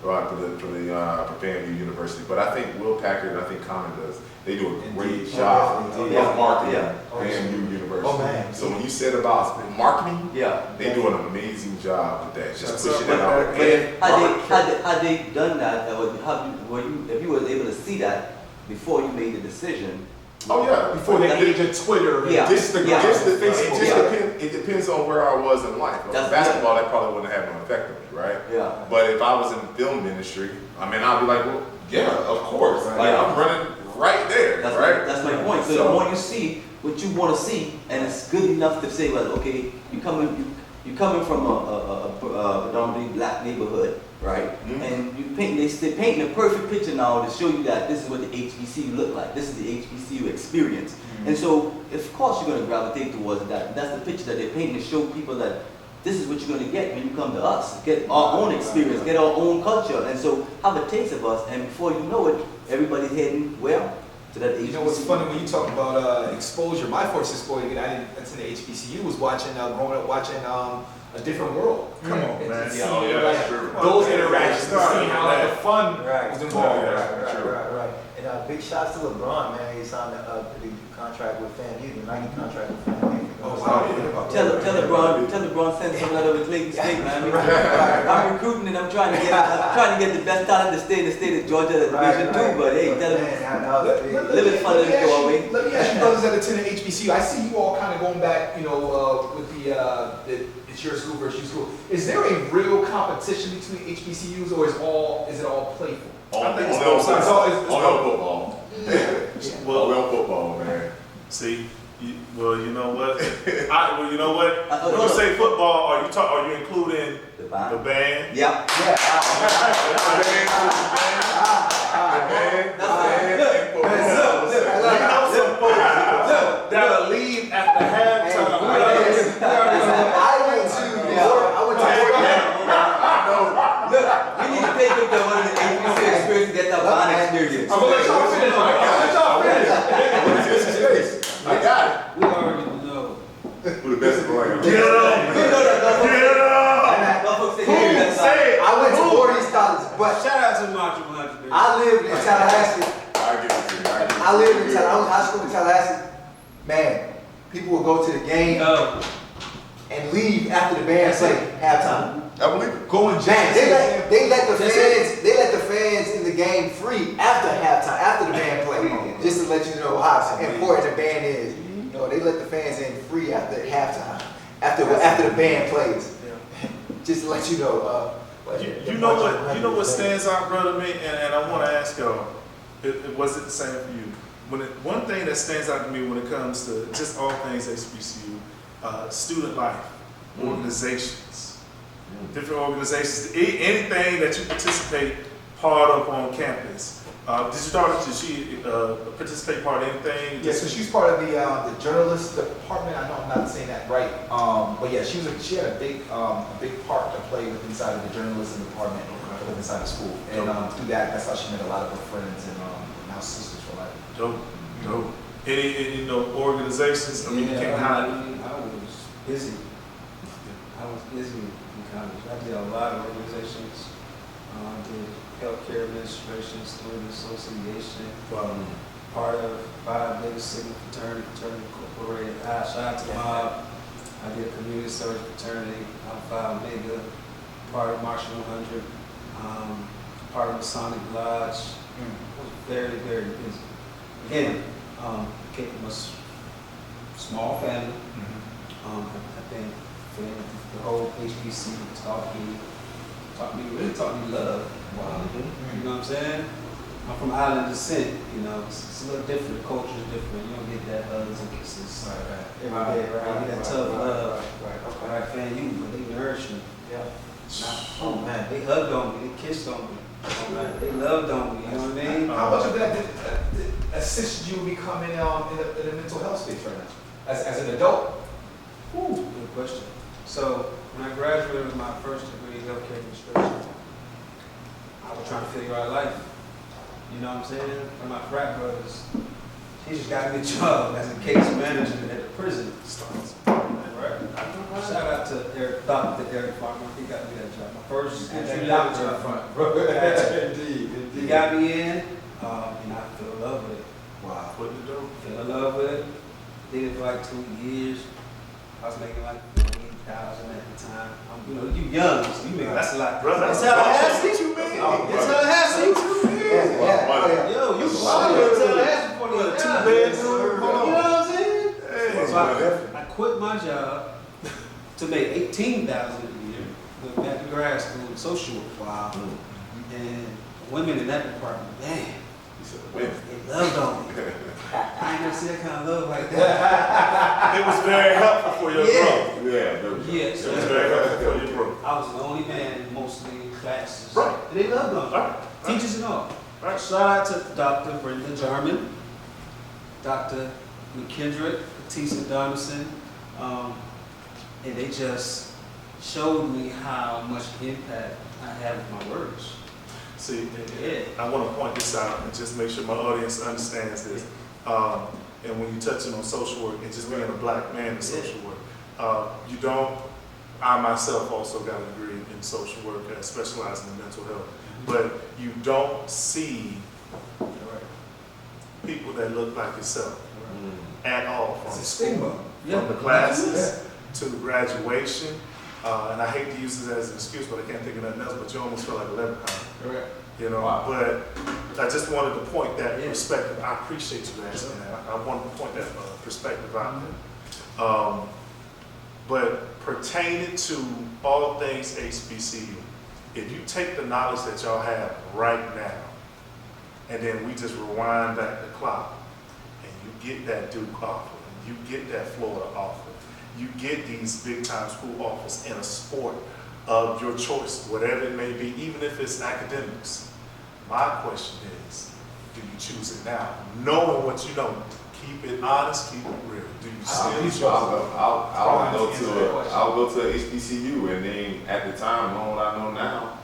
Speaker 3: right, for FAMU University. But I think Will Packard and I think Common does. They do a great job of marketing FAMU University.
Speaker 7: Oh, man.
Speaker 3: So when you said about marketing,
Speaker 6: Yeah.
Speaker 3: they do an amazing job with that. Just
Speaker 1: That's
Speaker 3: pushing it
Speaker 1: up
Speaker 3: out.
Speaker 1: with that.
Speaker 3: And
Speaker 6: Had they done that, if you were able to see that before you made the decision?
Speaker 3: oh yeah,
Speaker 5: Before they age of Twitter and
Speaker 6: Yeah.
Speaker 5: Instagram,
Speaker 6: Yeah.
Speaker 5: Facebook.
Speaker 3: It depends on where I was in life.
Speaker 6: That's-
Speaker 3: Basketball, that probably wouldn't have no effect on me, right?
Speaker 6: Yeah.
Speaker 3: But if I was in the film ministry, I mean, I'd be like, well, yeah, of course.
Speaker 7: Right.
Speaker 3: Like,
Speaker 6: Yeah.
Speaker 3: I'm running right there, right?
Speaker 6: That's my point. So, the more you see what you want to see, and it's good enough to say, well, okay, you coming from a predominantly black neighborhood, right?
Speaker 3: Mhm.
Speaker 6: And they're painting a perfect picture now to show you that this is what the HBCU look like. This is the HBCU experience. And so, of course, you're going to gravitate towards that. That's the picture that they're painting to show people that this is what you're going to get when you come to us. Get our own experience, get our own culture, and so have a taste of us. And before you know it, everybody's heading where? To that HBCU.
Speaker 5: You know what's funny when you talk about exposure? My first exposure, I didn't attend the HBCU, was watching, growing up watching A Different World.
Speaker 1: Come on,
Speaker 5: And
Speaker 1: man.
Speaker 5: to
Speaker 1: Yeah,
Speaker 5: see,
Speaker 1: yeah,
Speaker 5: like,
Speaker 1: sure.
Speaker 5: those interactions, to see how like, the fun
Speaker 7: Right.
Speaker 5: was involved.
Speaker 7: Right. And big shots to LeBron, man. He signed the contract with FAMU, the Nike contract with FAMU.
Speaker 5: Oh, wow.
Speaker 6: Tell LeBron send some letter to Clayton State, man. I'm recruiting and I'm trying to get the best talent to stay in the state of Georgia, the Division II. But hey, tell him. Live it fun, let it go away.
Speaker 5: Let me ask you brothers that attended HBCU. I see you all kind of going back, you know, with it's your school versus your school. Is there a real competition between HBCUs, or is it all playful?
Speaker 1: I think it's
Speaker 3: Only on
Speaker 1: both sides.
Speaker 3: football.
Speaker 1: Well,
Speaker 3: Only on football, man.
Speaker 1: see, you know what? You know what?
Speaker 6: hold
Speaker 1: When you
Speaker 6: on.
Speaker 1: say football, are you including
Speaker 6: The
Speaker 1: the
Speaker 6: band.
Speaker 1: band?
Speaker 6: Yeah.
Speaker 1: You know some folks that'll leave after halftime.
Speaker 6: We need to take them to one of the HBCU experience to get that bond experience.
Speaker 5: I'm gonna let y'all finish, Mike. I'm gonna let y'all finish.
Speaker 3: I got it.
Speaker 4: We already know.
Speaker 3: Who the best player?
Speaker 1: Get up! Get up!
Speaker 6: Norfolk State,
Speaker 1: Who
Speaker 6: that's
Speaker 1: said?
Speaker 7: I went to Voorhees College, but
Speaker 4: Shout out to Macho 100.
Speaker 7: I lived in Tallahassee.
Speaker 3: I give it to you.
Speaker 7: I lived in Tallahassee. I was in high school in Tallahassee. Man, people would go to the game and leave after the band played halftime.
Speaker 3: I believe it.
Speaker 5: Going
Speaker 7: Man,
Speaker 5: James.
Speaker 7: they let the fans in the game free after halftime, after the band played, just to let you know how important the band is. You know, they let the fans in free after halftime, after the band plays, just to let you know.
Speaker 1: You know what stands out, brother, to me, and I want to ask y'all, was it the same for you? One thing that stands out to me when it comes to just all things HBCU, student life, organizations, different organizations, anything that you participate part of on campus. Did she participate part of anything?
Speaker 5: Yeah, so she's part of the journalist department. I know I'm not saying that right, but yeah, she had a big part to play with inside of the journalism department inside the school, and through that's how she met a lot of her friends and now sisters for life.
Speaker 1: Dope. Any organizations? I mean, you can't hide.
Speaker 4: I was busy. I was busy in college. I did a lot of organizations. did healthcare administration, student association,
Speaker 1: Wow.
Speaker 4: part of Phi Beta Sigma fraternity, fraternity incorporated. Shout out to Mob. I did community service fraternity, Phi Omega, part of Marshall 100, part of Masonic Lodge. I was very, very busy. Again, came from a small family. I think the whole HBC taught me love.
Speaker 5: Wow.
Speaker 4: You know what I'm saying? I'm from island descent, you know, it's a little different, culture's different. You don't get that hugs and kisses every day, right? You get that tough love. Right, fam, they nourish me.
Speaker 7: Yeah.
Speaker 4: Oh man, they hugged on me, they kissed on me. Oh man, they loved on me, you know what I mean?
Speaker 5: How much of that did assist you becoming in the mental health space right now, as an adult?
Speaker 4: Ooh, good question. So when I graduated with my first degree in healthcare administration, I was trying to figure out life. You know what I'm saying? One of my frat brothers, he just got me a job as a case manager at the prison. Right? Shout out to Dr. Eric Farmer. He got me that job. My first entry level job.
Speaker 5: Indeed.
Speaker 4: He got me in, and I fell in love with it.
Speaker 5: Wow.
Speaker 1: What to do?
Speaker 4: Fell in love with it. Did it for like 2 years. I was making like 40,000 at the time. You know, you young, so you make that's a lot.
Speaker 1: Brother,
Speaker 4: That's how I have
Speaker 1: what you mean?
Speaker 4: That's how I have Yo, you
Speaker 1: Yeah.
Speaker 4: for
Speaker 1: What,
Speaker 4: the
Speaker 1: 2
Speaker 4: bedroom?
Speaker 1: bedroom?
Speaker 4: You know what I'm saying?
Speaker 1: Hey,
Speaker 4: So I quit my job to make 18,000 a year. Went back to grad school in social work. Wow. And women in that department, man,
Speaker 3: You said women.
Speaker 4: they loved on me. I ain't never seen that kind of love like that.
Speaker 1: It was very helpful for your
Speaker 4: Yeah.
Speaker 1: growth.
Speaker 3: Yeah.
Speaker 4: Yes.
Speaker 1: It was very helpful for your growth.
Speaker 4: I was the only man mostly in classes.
Speaker 1: Right.
Speaker 4: And they loved on me.
Speaker 1: Right.
Speaker 4: Teachers and all.
Speaker 1: Right.
Speaker 4: Shout out to Dr. Brenda Jarman, Dr. McKendrick, Tisa Donaldson, and they just showed me how much impact I have with my words.
Speaker 1: See,
Speaker 4: Yeah.
Speaker 1: I want to point this out and just make sure my audience understands this. And when you're touching on social work and just being a black man in social work, you don't, I myself also got a degree in social work, specializing in mental health, but you don't see people that look like yourself at all from
Speaker 5: It's a
Speaker 1: school,
Speaker 5: stigma.
Speaker 1: from the classes to graduation. And I hate to use this as an excuse, but I can't think of nothing else, but you almost feel like a leprechaun.
Speaker 5: Correct.
Speaker 1: You know,
Speaker 5: Wow.
Speaker 1: but I just wanted to point that
Speaker 4: Yeah.
Speaker 1: perspective. I appreciate you asking that. I wanted to point that perspective out there. But pertaining to all things HBCU, if you take the knowledge that y'all have right now, and then we just rewind back the clock, and you get that Duke offer, you get that Florida offer, you get these big time school offers in a sport of your choice, whatever it may be, even if it's academics. My question is, do you choose it now? Knowing what you know, keep it honest, keep it real. Do you still choose it?
Speaker 3: I'll go to HBCU, and then at the time, knowing what I know now,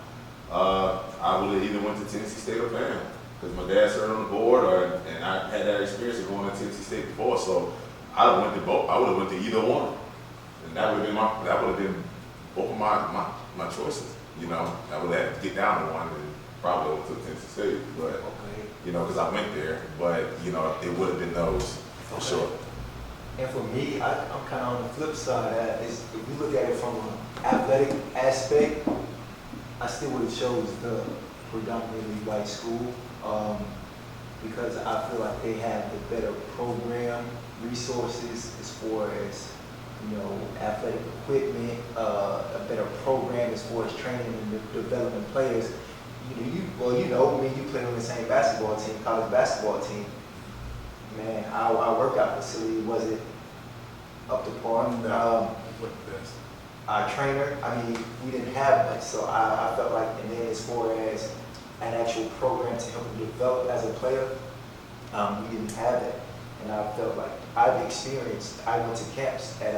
Speaker 3: I would have either went to Tennessee State or Bam, because my dad served on the board, and I had that experience of going to Tennessee State before, so I would have went to both. I would have went to either one, and that would have been both of my choices. You know, I would have to get down to one and probably went to Tennessee State, but you know, because I went there, but you know, it would have been those for sure.
Speaker 7: And for me, I'm kind of on the flip side. If you look at it from an athletic aspect, I still would have chose the predominantly white school because I feel like they have the better program, resources as far as, you know, athletic equipment, a better program as far as training and developing players. You know, when you play on the same basketball team, college basketball team, man, our workout facility wasn't up to par. Our trainer, I mean, we didn't have much, so I felt like, and then as far as an actual program to help you develop as a player, we didn't have that. And I felt like I went to camps at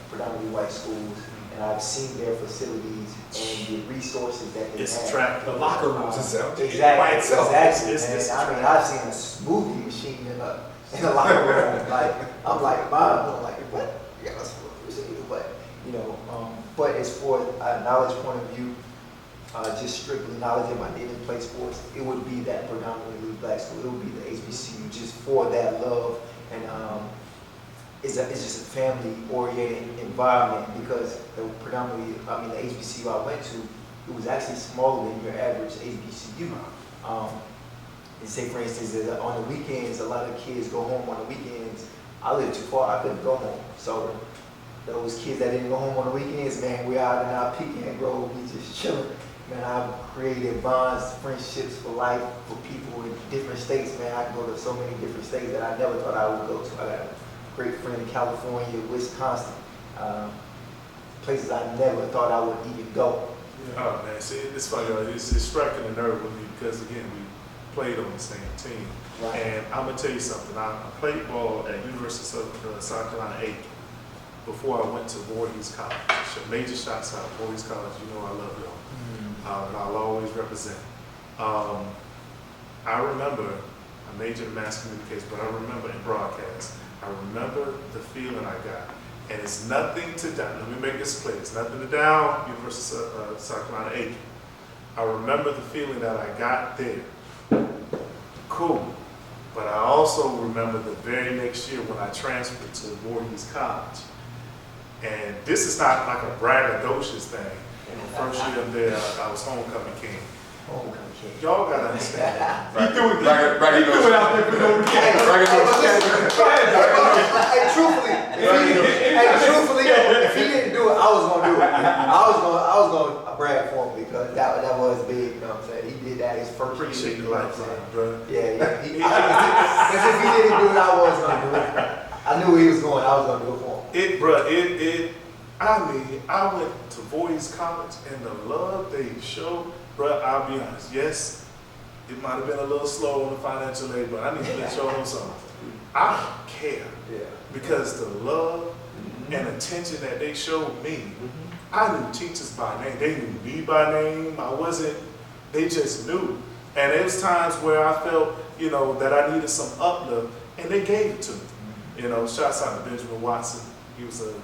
Speaker 7: predominantly white schools, and I've seen their facilities and the resources that they
Speaker 1: It's
Speaker 7: have.
Speaker 1: attractive.
Speaker 5: The locker rooms itself.
Speaker 7: Exactly,
Speaker 1: It's-
Speaker 7: man. I mean, I've seen a smoothie machine in the locker room. I'm like, Bob, I'm like, what? You got a smoothie machine? But, you know, but as for a knowledge point of view, just strictly knowledge if I didn't play sports, it would be that predominantly black school. It would be the HBCU just for that love and it's just a family-oriented environment because the HBCU I went to, it was actually smaller than your average HBCU. And say for instance, on the weekends, a lot of kids go home on the weekends. I lived too far, I couldn't go home. So those kids that didn't go home on the weekends, man, we're out in our Pecan Grove, we just chilling. Man, I've created bonds, friendships for life for people in different states, man. I can go to so many different states that I never thought I would go to. I got a great friend in California, Wisconsin, places I never thought I would even go.
Speaker 1: Oh man, see, it's funny. It's striking a nerve with me because again, we played on the same team.
Speaker 7: Right.
Speaker 1: And I'm gonna tell you something. I played ball at University of South Carolina 8 before I went to Voorhees College. Major shots out Voorhees College. You know I love y'all. And I'll always represent. I remember I majored in mass communication, but I remember in broadcast. I remember the feeling I got. And it's nothing to down. Let me make this clear. It's nothing to down University of South Carolina 8. I remember the feeling that I got there. Cool. But I also remember the very next year when I transferred to Voorhees College. And this is not like a braggadocious thing. In the first year I'm there, I was homecoming king.
Speaker 7: Homecoming king.
Speaker 1: Y'all gotta understand.
Speaker 5: He threw it out there for no reason.
Speaker 7: Hey, truthfully, if he didn't do it, I was gonna do it. I was gonna brag for him because that was big. You know what I'm saying? He did that his first year.
Speaker 1: Appreciate
Speaker 7: you
Speaker 1: the
Speaker 7: know what I'm
Speaker 1: lifeline,
Speaker 7: saying?
Speaker 1: bro.
Speaker 7: Yeah. Because if he didn't do it, I was gonna do it. I knew he was going. I was gonna do it for him.
Speaker 1: I went to Voorhees College and the love they showed, bro, I'll be honest, yes, it might have been a little slow on the financial aid, but I need to let y'all know something. I don't care because the love and attention that they showed me, I knew teachers by name. They knew me by name. They just knew. And there was times where I felt, that I needed some uplift and they gave it to me. Shouts out to Benjamin Watson. He was an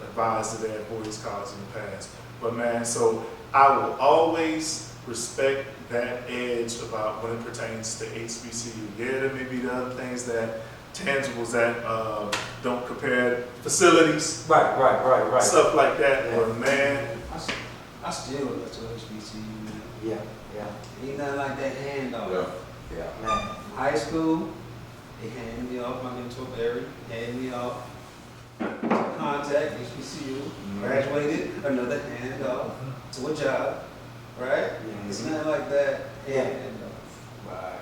Speaker 1: advisor there at Voorhees College in the past. But man, so I will always respect that edge about when it pertains to HBCU. Yeah, there may be the other things that tangibles that don't compare facilities,
Speaker 7: Right.
Speaker 1: stuff like that.
Speaker 7: Yeah.
Speaker 1: But man,
Speaker 4: I still look to HBCU, man.
Speaker 7: Yeah.
Speaker 4: Ain't nothing like that handoff.
Speaker 3: Yeah.
Speaker 7: Man.
Speaker 4: High school, they handed me off, my mentor Barry, handed me off. Contact, HBCU, graduated, another handoff to a job, right? It's nothing like that.
Speaker 7: Yeah.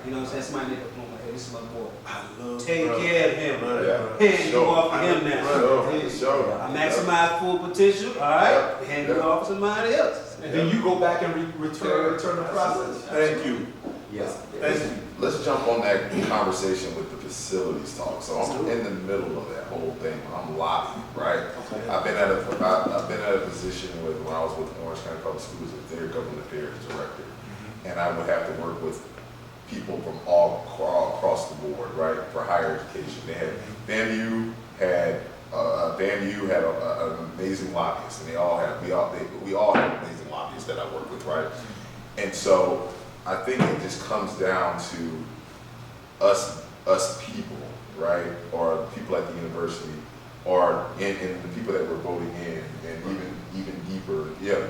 Speaker 4: You know what I'm saying? Somebody make a point like, hey, this is my boy.
Speaker 1: I love
Speaker 4: Take care of him.
Speaker 3: Yeah.
Speaker 4: Hand you off to him now.
Speaker 3: Sure.
Speaker 4: I maximize full potential, all right? Hand you off to somebody else.
Speaker 5: And then you go back and return the process.
Speaker 1: Thank you.
Speaker 7: Yeah.
Speaker 1: Thank you.
Speaker 3: Let's jump on that conversation with the facilities talk. So I'm in the middle of that whole thing. I'm lobbying, right?
Speaker 7: Okay.
Speaker 3: I've been at a position when I was with Orange County Public Schools as their government affairs director, and I would have to work with people from all across the board, right, for higher education. They had FAMU had an amazing lobbyist, and we all have amazing lobbyists that I work with, right? And so I think it just comes down to us people, right, or people at the university, or and the people that we're voting in, and even deeper, the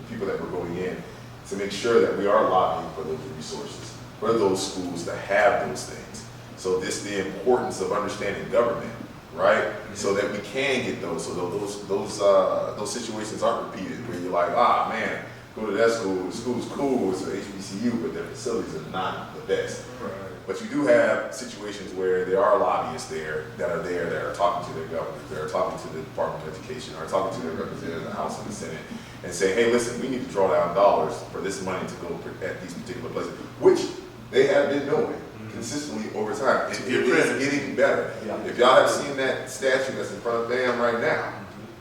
Speaker 3: people that we're voting in, to make sure that we are lobbying for those resources, for those schools to have those things. So the importance of understanding government, right, so that we can get those, so those situations aren't repeated, where you're like, man, go to that school, the school's cool, it's an HBCU, but their facilities are not the best.
Speaker 1: Right.
Speaker 3: But you do have situations where there are lobbyists there that are talking to their governors, that are talking to the Department of Education, or talking to their representatives in the House and the Senate, and saying, hey, listen, we need to draw down dollars for this money to go at these particular places, which they have been doing consistently over time. It is getting better.
Speaker 7: Yeah.
Speaker 3: If y'all have seen that statue that's in front of them right now,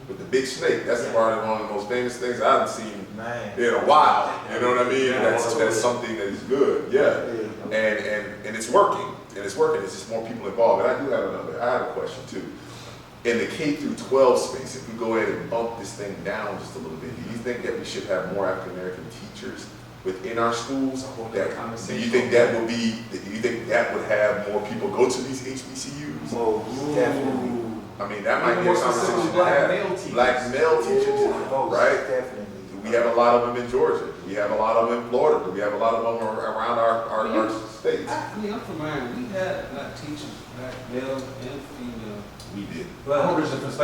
Speaker 3: with the big snake, that's probably one of the most famous things I haven't seen in a while. You know what I mean?
Speaker 1: Yeah,
Speaker 3: That's something that is good. Yeah. And it's working. It's just more people involved. And I have a question too. in the K through 12 space, if we go ahead and bump this thing down just a little bit, do you think that we should have more African American teachers within our schools? Do you think that would be? Do you think that would have more people go to these HBCUs?
Speaker 7: Most definitely.
Speaker 3: I mean, that might
Speaker 5: Even
Speaker 3: be a
Speaker 5: more specifically,
Speaker 3: conversation to
Speaker 5: black
Speaker 3: have.
Speaker 5: male teachers.
Speaker 3: Black male teachers,
Speaker 7: Most
Speaker 3: right?
Speaker 7: definitely.
Speaker 3: We have a lot of them in Georgia. We have a lot of them in Florida. We have a lot of them around our states.
Speaker 4: I'm from Miami. We had black teachers, black male and female.
Speaker 3: We did.
Speaker 4: But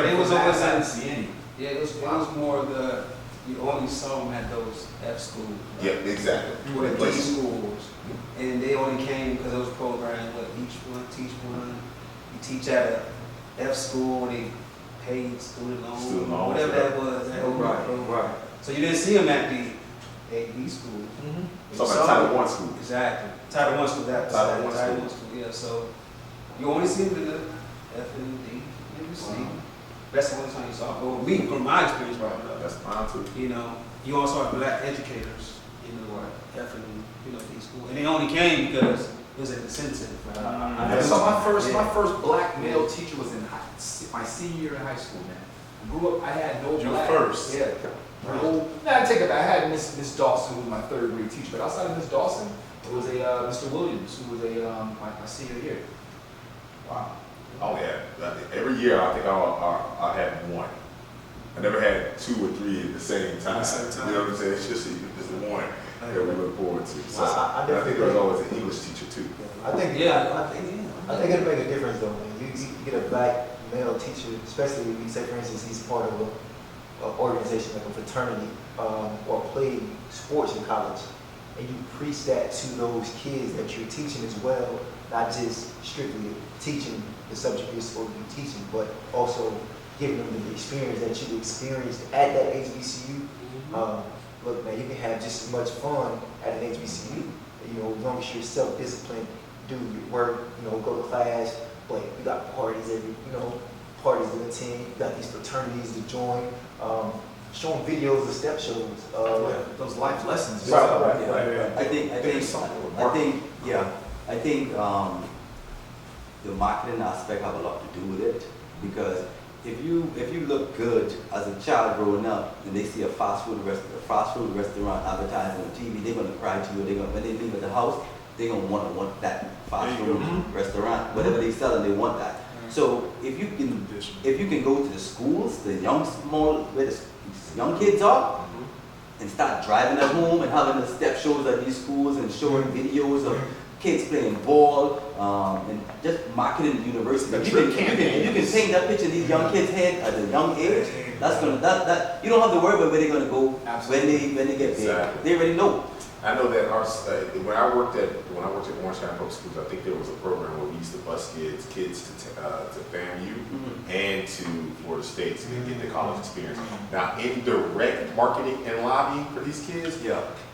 Speaker 4: it was always
Speaker 5: I didn't see any.
Speaker 4: yeah, it was more the you only saw them at those F schools.
Speaker 3: Yeah, exactly.
Speaker 4: Or the D schools, and they only came because it was programmed. What each one teach one. You teach at a F school, they paid student loan, whatever that was. That
Speaker 7: Right.
Speaker 4: So you didn't see them at the A.B. schools.
Speaker 3: So like Title I school.
Speaker 4: Exactly. Title I school, that.
Speaker 3: Title I
Speaker 4: Title
Speaker 3: school.
Speaker 4: I school, yeah. So you only see them in the F and D, and C. That's the only time you saw. But with me, from my experience growing up,
Speaker 3: That's mine too.
Speaker 4: you know, you also have black educators in the F and D school, and they only came because it was an incentive.
Speaker 5: So my first black male teacher was in my senior year in high school, man. I grew up, I had no
Speaker 1: Your
Speaker 5: black.
Speaker 1: first.
Speaker 5: Yeah. No, I take it back. I had Miss Dawson, who was my third grade teacher, but outside of Miss Dawson, it was a Mr. Williams, who was my senior year. Wow.
Speaker 3: Oh yeah. Every year I think I had one. I never had 2 or 3 at the same time. You know what I'm saying? It's just one that we look forward to. So
Speaker 7: I
Speaker 3: I think there's always an English teacher too.
Speaker 7: I think it'll make a difference though, man. You get a black male teacher, especially if you say, for instance, he's part of an organization like a fraternity or play sports in college, and you preach that to those kids that you're teaching as well, not just strictly teaching the subject you're supposed to be teaching, but also giving them the experience that you experienced at that HBCU. Look, man, you can have just as much fun at an HBCU, you know, as long as you're self-disciplined, do your work, you know, go to class, but you got parties parties to attend, you got these fraternities to join, showing videos of step shows.
Speaker 5: Those life lessons.
Speaker 6: Right. I think the marketing aspect have a lot to do with it, because if you look good as a child growing up and they see a fast food restaurant advertising on TV, they're gonna cry to you. When they leave at the house, they're gonna want that fast food restaurant, whatever they sell, and they want that. So if you can go to the schools, the where the young kids are, and start driving them home and having the step shows at these schools and showing videos of kids playing ball, and just marketing the university. You can paint that picture in these young kids' head at a young age. That's gonna you don't have to worry about where they're gonna go when they get there. They already know.
Speaker 3: I know that when I worked at Orange County Public Schools, I think there was a program where we used to bus kids to FAMU and to Florida State to get the college experience. Now, indirect marketing and lobbying for these kids,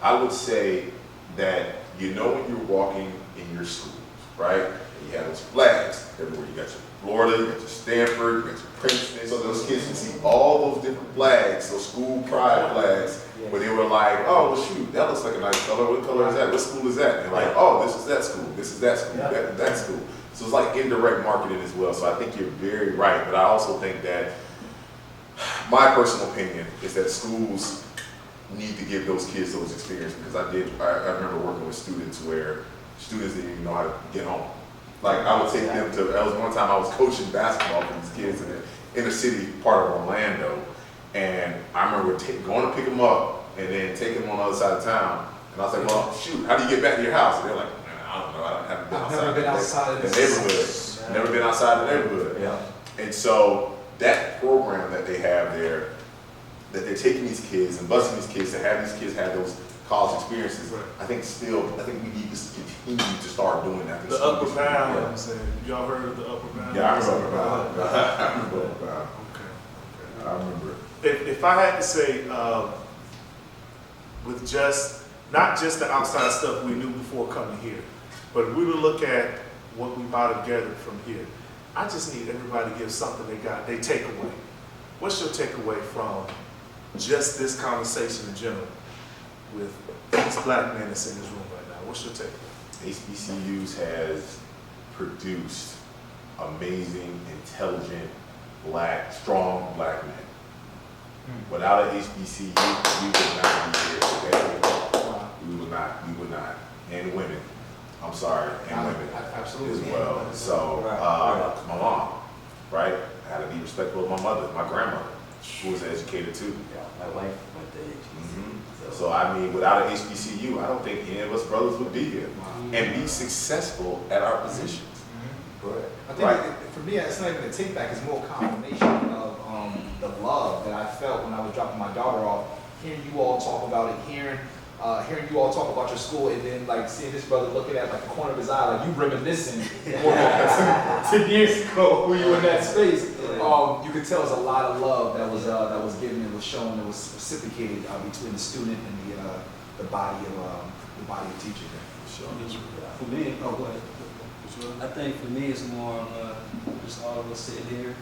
Speaker 3: I would say that when you're walking in your schools, right? And you have those flags everywhere. You got your Florida, you got your Stanford, you got your Princeton. So those kids can see all those different flags, those school pride flags, where they were like, oh, well, shoot, that looks like a nice color. What color is that? What school is that? And they're like, oh, this is that school. This is that school. That school. So it's like indirect marketing as well. So I think you're very right. But I also think that my personal opinion is that schools need to give those kids those experiences, because I remember working with students where students didn't even know how to get home. Like I would take them to, that was one time I was coaching basketball for these kids in the inner city part of Orlando, and I remember going to pick them up and then taking them on the other side of town, and I was like, well, shoot, how do you get back to your house? And they're like, man, I don't know, I haven't been outside the neighborhood. Never been outside the neighborhood. Yeah. And so that program that they have there, that they're taking these kids and busing these kids to have these kids have those college experiences. Right. I think we need to continue to start doing that.
Speaker 1: The upper bound. Y'all heard of the upper bound?
Speaker 3: Yeah, I remember upper bound. Okay. I remember.
Speaker 1: If I had to say, with not just the outside stuff we knew before coming here, but if we would look at what we might have gathered from here, I just need everybody to give something they take away. What's your takeaway from just this conversation in general with these black men that's in this room right now? What's your takeaway?
Speaker 3: HBCUs has produced amazing, intelligent strong black men. Without an HBCU, we would not be here today. We would not. And women, I'm sorry, and women
Speaker 5: Absolutely.
Speaker 3: as well. So, my mom, right? I had to be respectful of my mother, my grandmother, who was educated too.
Speaker 6: Yeah, my wife went to HBCU.
Speaker 3: So I mean, without an HBCU, I don't think any of us brothers would be here and be successful at our positions.
Speaker 5: I think for me, it's not even a take back, it's more a confirmation of the love that I felt when I was dropping my daughter off. Hearing you all talk about it, hearing you all talk about your school, and then like seeing this brother looking at like the corner of his eye, like you reminiscing more than 10 years ago when you were in that space. You could tell there's a lot of love that was given and was shown, that was reciprocated between the student and the body of teachers.
Speaker 4: For me, oh, go ahead. I think for me it's more of just all of us sitting here.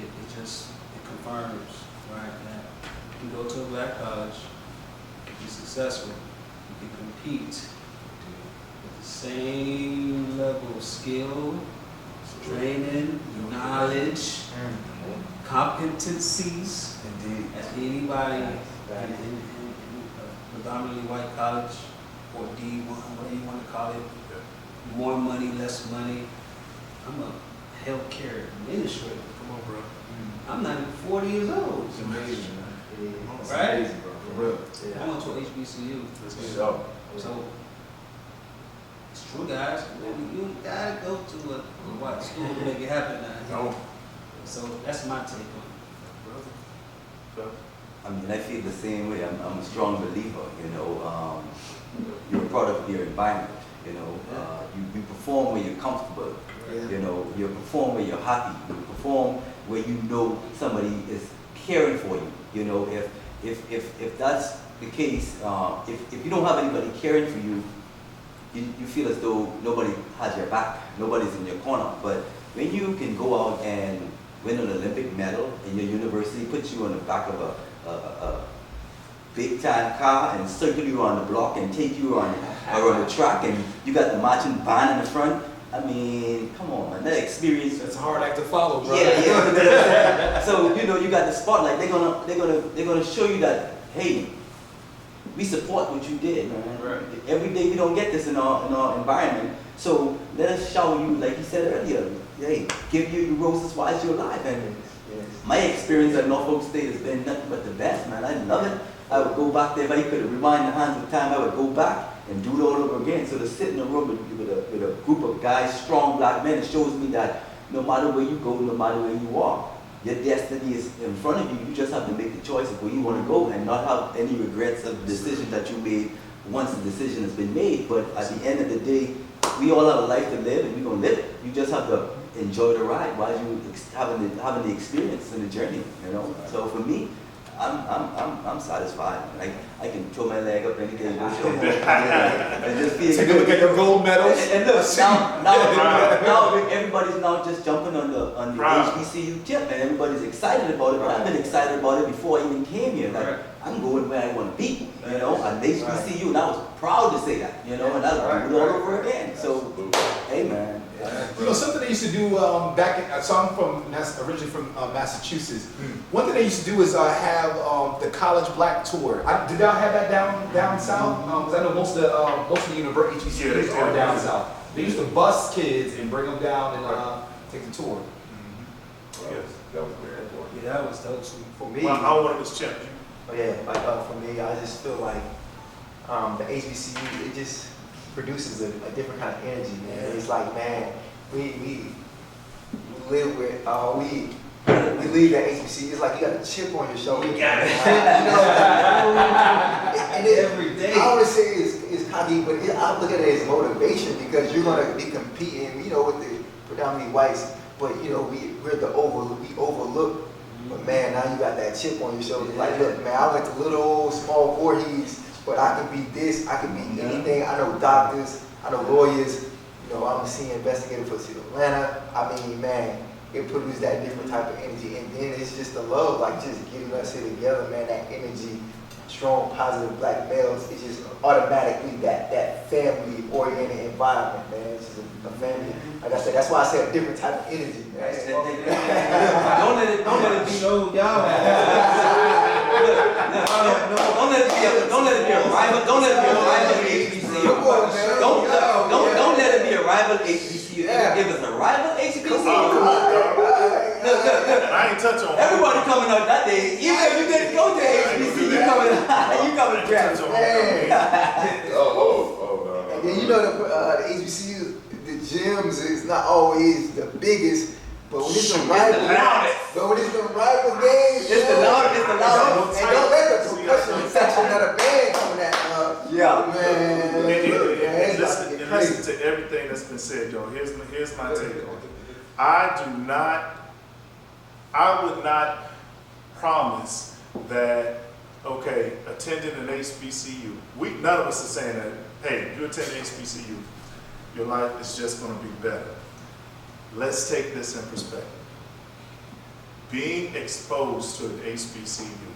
Speaker 4: It confirms, right, that you can go to a black college, be successful, you can compete with the same level of skill, training, knowledge, competencies as anybody in a predominantly white college or D1, whatever you want to call it. More money, less money. I'm a healthcare administrator.
Speaker 1: Come on, bro.
Speaker 4: I'm not even 40 years old.
Speaker 5: It's amazing, man. It's
Speaker 4: Right?
Speaker 5: amazing, bro. For real.
Speaker 4: I went to HBCU.
Speaker 3: So,
Speaker 4: So, it's true, guys. You gotta go to a white school to make it happen now.
Speaker 1: No.
Speaker 4: So, that's my take on it.
Speaker 6: I mean, I feel the same way. I'm a strong believer, you're a product of your environment, you perform where you're comfortable, you perform where you're happy, you perform where you know somebody is caring for you, if that's the case, if you don't have anybody caring for you, you feel as though nobody has your back, nobody's in your corner. But when you can go out and win an Olympic medal in your university, put you on the back of a big time car and circle you around the block and take you around the track, and you got the marching band in the front. I mean, come on, man, that experience.
Speaker 5: That's a hard act to follow, bro.
Speaker 6: Yeah. So you got the spotlight. They're gonna show you that, hey, we support what you did, man.
Speaker 5: Right.
Speaker 6: Every day we don't get this in our environment. So let us shower you, like you said earlier. Hey, give you your roses while you're alive. And my experience at Norfolk State has been nothing but the best, man. I love it. I would go back there. If I could rewind the hands of time, I would go back and do it all over again. So to sit in a room with a group of guys, strong black men, it shows me that no matter where you go, no matter where you are, your destiny is in front of you. You just have to make the choice of where you want to go and not have any regrets of the decision that you made once the decision has been made. But at the end of the day, we all have a life to live, and we're going to live it. You just have to enjoy the ride while you having the experience and the journey, So for me, I'm satisfied. I can throw my leg up any day and go show and just feel
Speaker 5: Take a look at your gold medals.
Speaker 6: And look, now everybody's now just jumping on the HBCU tip, and everybody's excited about it. But I've been excited about it before I even came here. Like, I'm going where I want to be, and HBCU, and I was proud to say that, and I'll do it all over again. So, hey man.
Speaker 5: Something they used to do so I'm originally from Massachusetts. One thing they used to do is have the college black tour. Did y'all have that down south? Because I know most of the HBCUs are down south. They used to bus kids and bring them down and take the tour.
Speaker 3: yes, that was very important.
Speaker 4: Yeah, that was dope too.
Speaker 7: For me,
Speaker 1: Well, I wanted this champ.
Speaker 7: for me, I just feel like the HBCU, it just produces a different kind of energy, man. It's like, man, we live with, we leave that HBCU, it's like you got a chip on your shoulder. You got it. And
Speaker 4: Every day.
Speaker 7: I want to say it's cocky, but I look at it as motivation, because you're going to be competing, with the predominantly whites, but we're we overlook. But man, now you got that chip on your shoulder. Like, look, man, I went to little old small Voorhees, but I can be this, I can be anything. I know doctors, I know lawyers, I'm a senior investigator for the city of Atlanta. I mean, man, it produces that different type of energy. And then it's just the love, like just getting us here together, man, that energy strong, positive black males, it's just automatically that family-oriented environment, man. It's just a family. Like I said, that's why I say a different type of energy, man.
Speaker 6: Don't let it be.
Speaker 4: Show y'all.
Speaker 6: Don't let it be a rival. Don't let it be a rival HBCU. Don't let it be a rival HBCU. If it's a rival HBCU,
Speaker 1: Look, I ain't touch on
Speaker 6: everybody coming out that day. Even if you didn't go to HBCU, you coming to grab.
Speaker 3: No.
Speaker 7: And then you know the HBCU, the gyms is not always the biggest, but when it's the rival, games,
Speaker 6: It's the loudest.
Speaker 7: and don't let the percussion section of the band come at
Speaker 6: Yeah.
Speaker 7: man.
Speaker 1: And listen to everything that's been said, y'all. Here's my take on it. I would not promise that, okay, attending an HBCU, none of us are saying that, hey, if you attend an HBCU, your life is just going to be better. Let's take this in perspective. Being exposed to an HBCU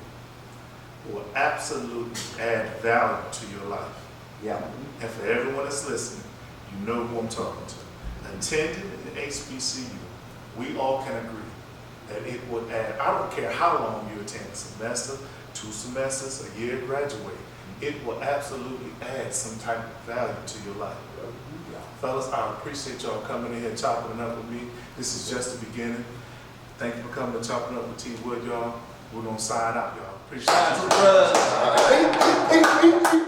Speaker 1: will absolutely add value to your life.
Speaker 6: Yeah.
Speaker 1: And for everyone that's listening, you know who I'm talking to. Attending an HBCU, we all can agree that it would add, I don't care how long you attend, a semester, 2 semesters, a year, graduate, it will absolutely add some type of value to your life. Fellas, I appreciate y'all coming in here chopping it up with me. This is just the beginning. Thank you for coming to Chopping Up with T.Wood, y'all. We're going to sign out, y'all. Appreciate you.